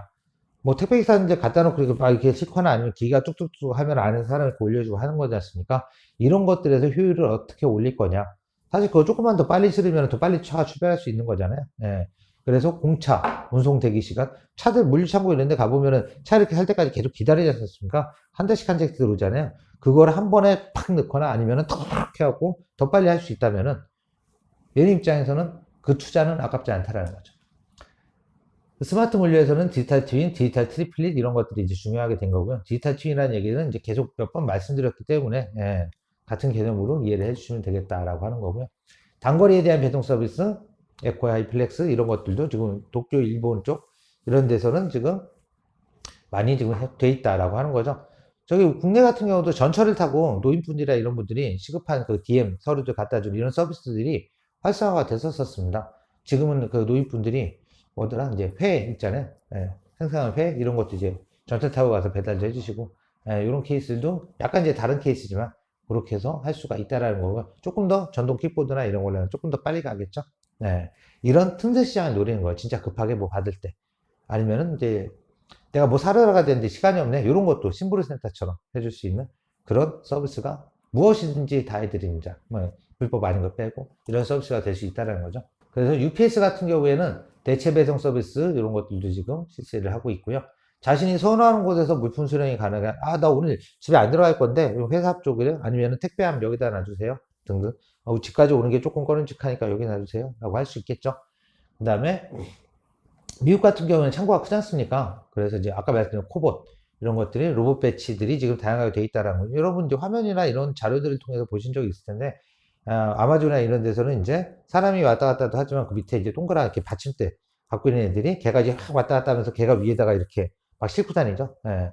Speaker 1: 뭐 택배기사 이제 갖다 놓고 이렇게 싣거나 아니면 기가 뚝뚝뚝 하면 안에서 사람이 이렇게 올려주고 하는 거지 않습니까? 이런 것들에서 효율을 어떻게 올릴 거냐. 사실 그거 조금만 더 빨리 실으면 더 빨리 차가 출발할 수 있는 거잖아요. 예. 그래서 공차, 운송 대기 시간, 차들 물류창고 이런 데 가보면은 차 이렇게 살 때까지 계속 기다리지 않습니까? 한 대씩 한 대씩 들어오잖아요. 그걸 한 번에 팍 넣거나 아니면은 턱 해갖고 더 빨리 할 수 있다면은 얘네 입장에서는 그 투자는 아깝지 않다라는 거죠. 스마트 물류에서는 디지털 트윈, 디지털 트리플릿 이런 것들이 이제 중요하게 된 거고요. 디지털 트윈이라는 얘기는 이제 계속 몇 번 말씀드렸기 때문에 예, 같은 개념으로 이해를 해주시면 되겠다라고 하는 거고요. 단거리에 대한 배송 서비스, 에코 하이플렉스 이런 것들도 지금 도쿄, 일본 쪽 이런 데서는 지금 많이 지금 돼 있다라고 하는 거죠. 저기 국내 같은 경우도 전철을 타고 노인분들이나 이런 분들이 시급한 그 DM 서류들 갖다 주는 이런 서비스들이 활성화가 됐었습니다. 지금은 그 노인분들이 뭐더라 이제 회 있잖아요. 예, 생생한 회 이런 것도 이제 전철 타고 가서 배달도 해주시고 예, 이런 케이스들도 약간 이제 다른 케이스지만 그렇게 해서 할 수가 있다라는 거고 조금 더 전동 킥보드나 이런 걸로는 조금 더 빨리 가겠죠. 예, 이런 틈새 시장을 노리는 거예요. 진짜 급하게 뭐 받을 때 아니면은 이제 내가 뭐 사러 가야 되는데 시간이 없네 이런 것도 심부름 센터처럼 해줄 수 있는 그런 서비스가 무엇이든지 다 해드리는 자 뭐 불법 아닌 거 빼고 이런 서비스가 될 수 있다는 거죠. 그래서 UPS 같은 경우에는 대체 배송 서비스 이런 것들도 지금 실시를 하고 있고요. 자신이 선호하는 곳에서 물품 수령이 가능한 나 오늘 집에 안 들어갈 건데 회사 쪽에 아니면 택배하면 여기다 놔주세요 등등 집까지 오는 게 조금 꺼림칙하니까 여기 놔주세요 라고 할 수 있겠죠. 그 다음에 미국 같은 경우는 창고가 크지 않습니까? 그래서 이제 아까 말씀드린 코봇 이런 것들이 로봇 배치들이 지금 다양하게 되어 있다는 거. 여러분 이제 화면이나 이런 자료들을 통해서 보신 적이 있을 텐데 아마존이나 이런 데서는 이제 사람이 왔다 갔다도 하지만 그 밑에 이제 동그랗게 받침대 갖고 있는 애들이 걔가 이제 확 왔다 갔다 하면서 걔가 위에다가 이렇게 막 싣고 다니죠. 예.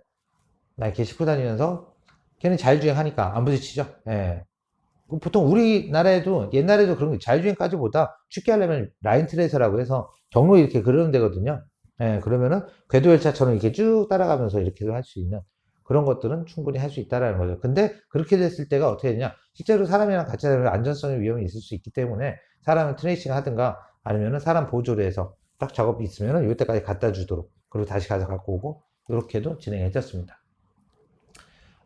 Speaker 1: 이렇게 싣고 다니면서 걔는 자율주행하니까 안 부딪히죠. 예. 보통 우리나라에도 옛날에도 그런 게 자율주행까지보다 쉽게 하려면 라인 트레이서라고 해서 경로 이렇게 그려놓은 되거든요. 예, 그러면은 궤도열차처럼 이렇게 쭉 따라가면서 이렇게도 할 수 있는 그런 것들은 충분히 할 수 있다라는 거죠. 근데 그렇게 됐을 때가 어떻게 되냐? 실제로 사람이랑 같이 하면 안전성의 위험이 있을 수 있기 때문에 사람을 트레이싱 하든가 아니면은 사람 보조를 해서 딱 작업이 있으면은 이때까지 갖다 주도록 그리고 다시 가서 갖고 오고 이렇게도 진행해졌습니다.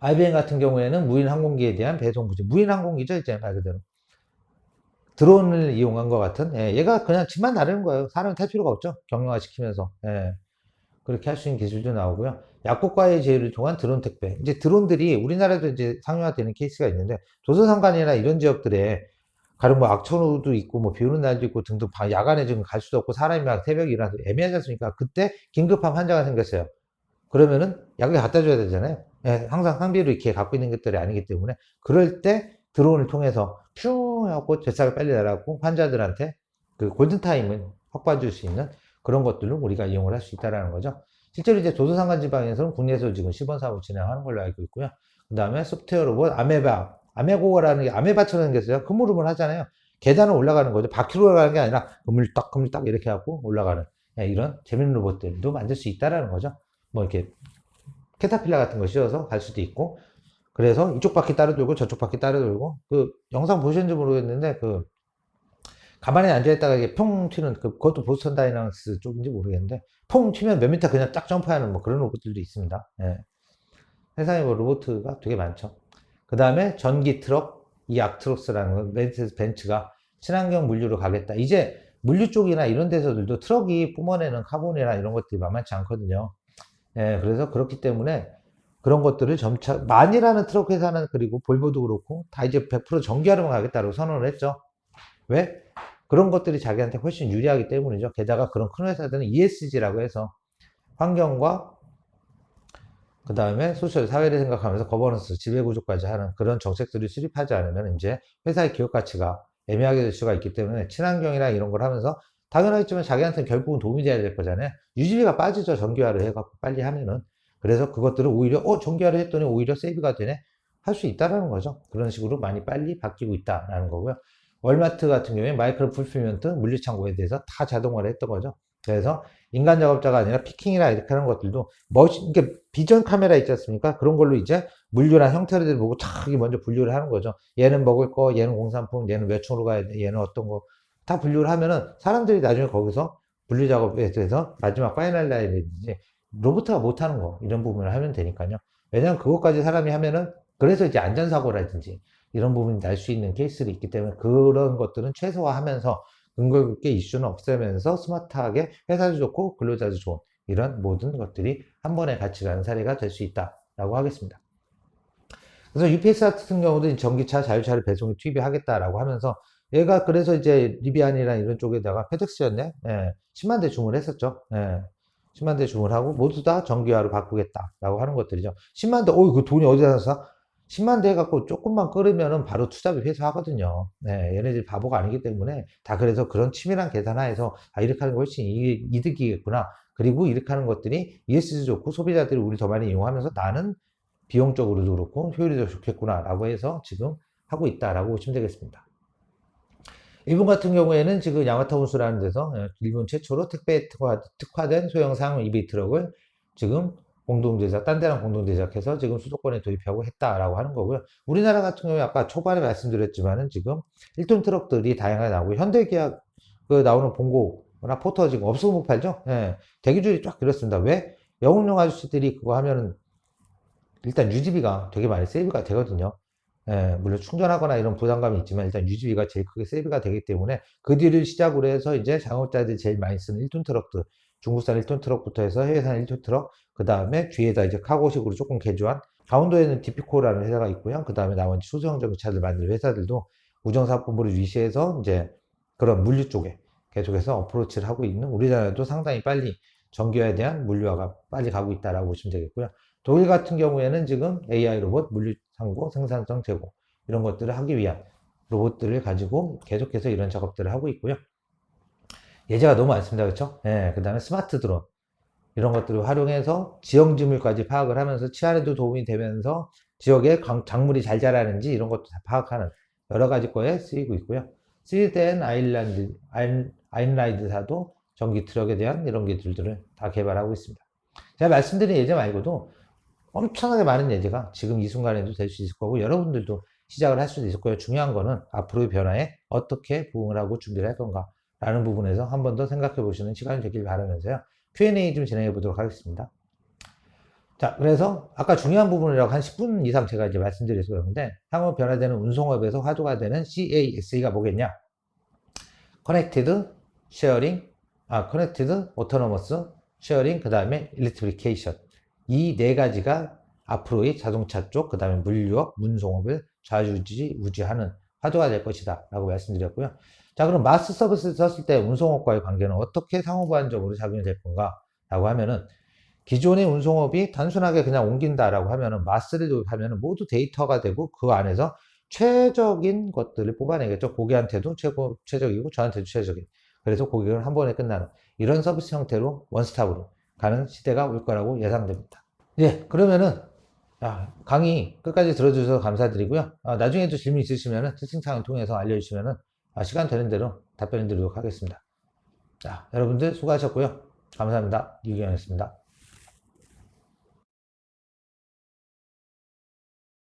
Speaker 1: IBM 같은 경우에는 무인 항공기에 대한 배송 부지 무인 항공기죠 이제 말 그대로 드론을 이용한 것 같은 얘가 그냥 집만 나르는 거예요. 사람이 탈 필요가 없죠. 경량화 시키면서 그렇게 할 수 있는 기술도 나오고요. 약국과의 제휴를 통한 드론 택배 이제 드론들이 우리나라도 이제 상용화되는 케이스가 있는데 도서상관이나 이런 지역들에 가령 뭐 악천후도 있고 뭐 비 오는 날도 있고 등등 야간에 지금 갈 수도 없고 사람이 막 새벽에 일어나서 애매하지 않습니까? 그때 긴급한 환자가 생겼어요. 그러면은 약을 갖다 줘야 되잖아요. 항상 상비로 이렇게 갖고 있는 것들이 아니기 때문에 그럴 때 드론을 통해서 퓨 하고 뱃살을 빨리 내라고 환자들한테 그 골든타임을 확보해 줄 수 있는 그런 것들로 우리가 이용을 할 수 있다는 거죠. 실제로 이제 도서상관 지방에서는 국내에서 지금 시범 사업을 진행하는 걸로 알고 있고요. 그 다음에 소프트웨어 로봇 아메고라는 게 아메바처럼 생겼어요. 그물음을 하잖아요. 계단을 올라가는 거죠. 바퀴로 올라가는 게 아니라 그물딱 이렇게 하고 올라가는 이런 재밌는 로봇들도 만들 수 있다는 거죠. 뭐 이렇게 캐타필라 같은 거 씌워서 갈 수도 있고 그래서 이쪽 바퀴 따로 돌고 저쪽 바퀴 따로 돌고 그 영상 보셨는지 모르겠는데 그 가만히 앉아있다가 이게 퐁 튀는 그것도 보스턴 다이나믹스 쪽인지 모르겠는데 퐁 튀면 몇 미터 그냥 딱 점프하는 뭐 그런 로봇들도 있습니다. 세상에 뭐 로봇가 되게 많죠. 그 다음에 전기 트럭 이 악트로스라는 거 메르세데스 벤츠가 친환경 물류로 가겠다. 이제 물류 쪽이나 이런 데서들도 트럭이 뿜어내는 카본이나 이런 것들이 만만치 않거든요. 예, 그래서 그렇기 때문에 그런 것들을 점차, 만이라는 트럭 회사는 그리고 볼보도 그렇고 다 이제 100% 전기화로만 가겠다고 선언을 했죠. 왜? 그런 것들이 자기한테 훨씬 유리하기 때문이죠. 게다가 그런 큰 회사들은 ESG라고 해서 환경과 그 다음에 소셜 사회를 생각하면서 거버넌스, 지배구조까지 하는 그런 정책들을 수립하지 않으면 이제 회사의 기업 가치가 애매하게 될 수가 있기 때문에 친환경이나 이런 걸 하면서 당연하겠지만 자기한테는 결국은 도움이 돼야 될 거잖아요. 유지비가 빠지죠. 전기화를 해갖고 빨리 하면은. 그래서 그것들을 오히려 전기화를 했더니 오히려 세이브가 되네 할 수 있다라는 거죠. 그런 식으로 많이 빨리 바뀌고 있다라는 거고요. 월마트 같은 경우에 마이크로 풀필먼트 물류창고에 대해서 다 자동화를 했던 거죠. 그래서 인간 작업자가 아니라 피킹이나 이렇게 하는 것들도 이게 비전 카메라 있지 않습니까? 그런 걸로 이제 물류나 형태를 보고 탁 먼저 분류를 하는 거죠. 얘는 먹을 거, 얘는 공산품, 얘는 몇 층으로 가야 돼, 얘는 어떤 거. 다 분류를 하면은 사람들이 나중에 거기서 분류 작업에 대해서 마지막 파이널 라인이든지 로봇가 못하는 거, 이런 부분을 하면 되니까요. 왜냐면 그것까지 사람이 하면은 그래서 이제 안전사고라든지 이런 부분이 날 수 있는 케이스들이 있기 때문에 그런 것들은 최소화하면서 근거 있게 이슈는 없애면서 스마트하게 회사도 좋고 근로자도 좋은 이런 모든 것들이 한 번에 같이 가는 사례가 될 수 있다라고 하겠습니다. 그래서 UPS 같은 경우도 전기차, 자율차를 배송에 투입하겠다라고 하면서 얘가 그래서 이제 리비안이나 이런 쪽에다가 페덱스였네? 예, 10만 대 주문을 했었죠. 예, 10만 대 주문하고 모두 다 전기화로 바꾸겠다라고 하는 것들이죠. 10만 대, 그 돈이 어디다 났어? 10만 대 해갖고 조금만 끓으면은 바로 투자비 회수하거든요. 네, 얘네들 바보가 아니기 때문에 다 그래서 그런 치밀한 계산하에서 이렇게 하는 게 훨씬 이득이겠구나. 그리고 이렇게 하는 것들이 ESG 좋고 소비자들이 우리 더 많이 이용하면서 나는 비용적으로도 그렇고 효율이 더 좋겠구나 라고 해서 지금 하고 있다라고 보시면 되겠습니다. 일본 같은 경우에는 지금 야마타 운수라는 데서 일본 최초로 택배에 특화된 소형 상용 EV 트럭을 지금 공동 제작, 딴 데랑 공동 제작해서 지금 수도권에 도입하고 했다라고 하는 거고요. 우리나라 같은 경우에 아까 초반에 말씀드렸지만은 지금 1톤 트럭들이 다양하게 나오고 현대기아 그 나오는 봉고나 포터 지금 없으면 못 팔죠. 예, 대기줄이 쫙 길었습니다. 왜? 영업용 아저씨들이 그거 하면은 일단 유지비가 되게 많이 세이브가 되거든요. 예, 물론 충전하거나 이런 부담감이 있지만 일단 유지비가 제일 크게 세이브가 되기 때문에 그 뒤를 시작으로 해서 이제 자영업자들이 제일 많이 쓰는 1톤 트럭들, 중국산 1톤 트럭부터 해서 해외산 1톤 트럭, 그 다음에 뒤에다 이제 카고식으로 조금 개조한 강원도에는 디피코라는 회사가 있고요. 그 다음에 나머지 소형 전기차들 만드는 회사들도 우정사업본부를 위시해서 이제 그런 물류 쪽에 계속해서 어프로치를 하고 있는 우리나라도 상당히 빨리 전기화에 대한 물류화가 빨리 가고 있다라고 보시면 되겠고요. 독일 같은 경우에는 지금 AI 로봇, 물류 상고, 생산성 제고 이런 것들을 하기 위한 로봇들을 가지고 계속해서 이런 작업들을 하고 있고요. 예제가 너무 많습니다. 그렇죠? 예, 그 다음에 스마트 드론 이런 것들을 활용해서 지형 지물까지 파악을 하면서 치안에도 도움이 되면서 지역에 작물이 잘 자라는지 이런 것도 다 파악하는 여러 가지 거에 쓰이고 있고요. 스위덴 아인라이드사도 전기 트럭에 대한 이런 기술들을 다 개발하고 있습니다. 제가 말씀드린 예제 말고도 엄청나게 많은 예제가 지금 이 순간에도 될 수 있을 거고 여러분들도 시작을 할 수도 있을 거예요. 중요한 거는 앞으로의 변화에 어떻게 부응을 하고 준비를 할 건가 라는 부분에서 한 번 더 생각해 보시는 시간이 되길 바라면서요. Q&A 좀 진행해 보도록 하겠습니다. 자, 그래서 아까 중요한 부분이라고 한 10분 이상 제가 이제 말씀드려서 그러는데 향후 변화되는 운송업에서 화두가 되는 CASA가 뭐겠냐? 커넥티드, 쉐어링, 커넥티드, 오토노머스, 쉐어링, 그 다음에 일렉트리피케이션. 이 네 가지가 앞으로의 자동차 쪽, 그 다음에 물류업, 운송업을 좌지우지하는 화두가 될 것이다 라고 말씀드렸고요. 자, 그럼 마스 서비스를 썼을 때 운송업과의 관계는 어떻게 상호보완적으로 작용이 될 건가 라고 하면은 기존의 운송업이 단순하게 그냥 옮긴다라고 하면은 마스를 도입하면은 모두 데이터가 되고 그 안에서 최적인 것들을 뽑아내겠죠. 고객한테도 최적이고 저한테도 최적인. 그래서 고객은 한 번에 끝나는 이런 서비스 형태로 원스톱으로 가는 시대가 올 거라고 예상됩니다. 예, 그러면은 강의 끝까지 들어주셔서 감사드리고요. 나중에도 질문 있으시면은 채팅창을 통해서 알려주시면은 시간 되는 대로 답변 드리도록 하겠습니다. 자, 여러분들 수고하셨고요. 감사합니다. 유경이었습니다.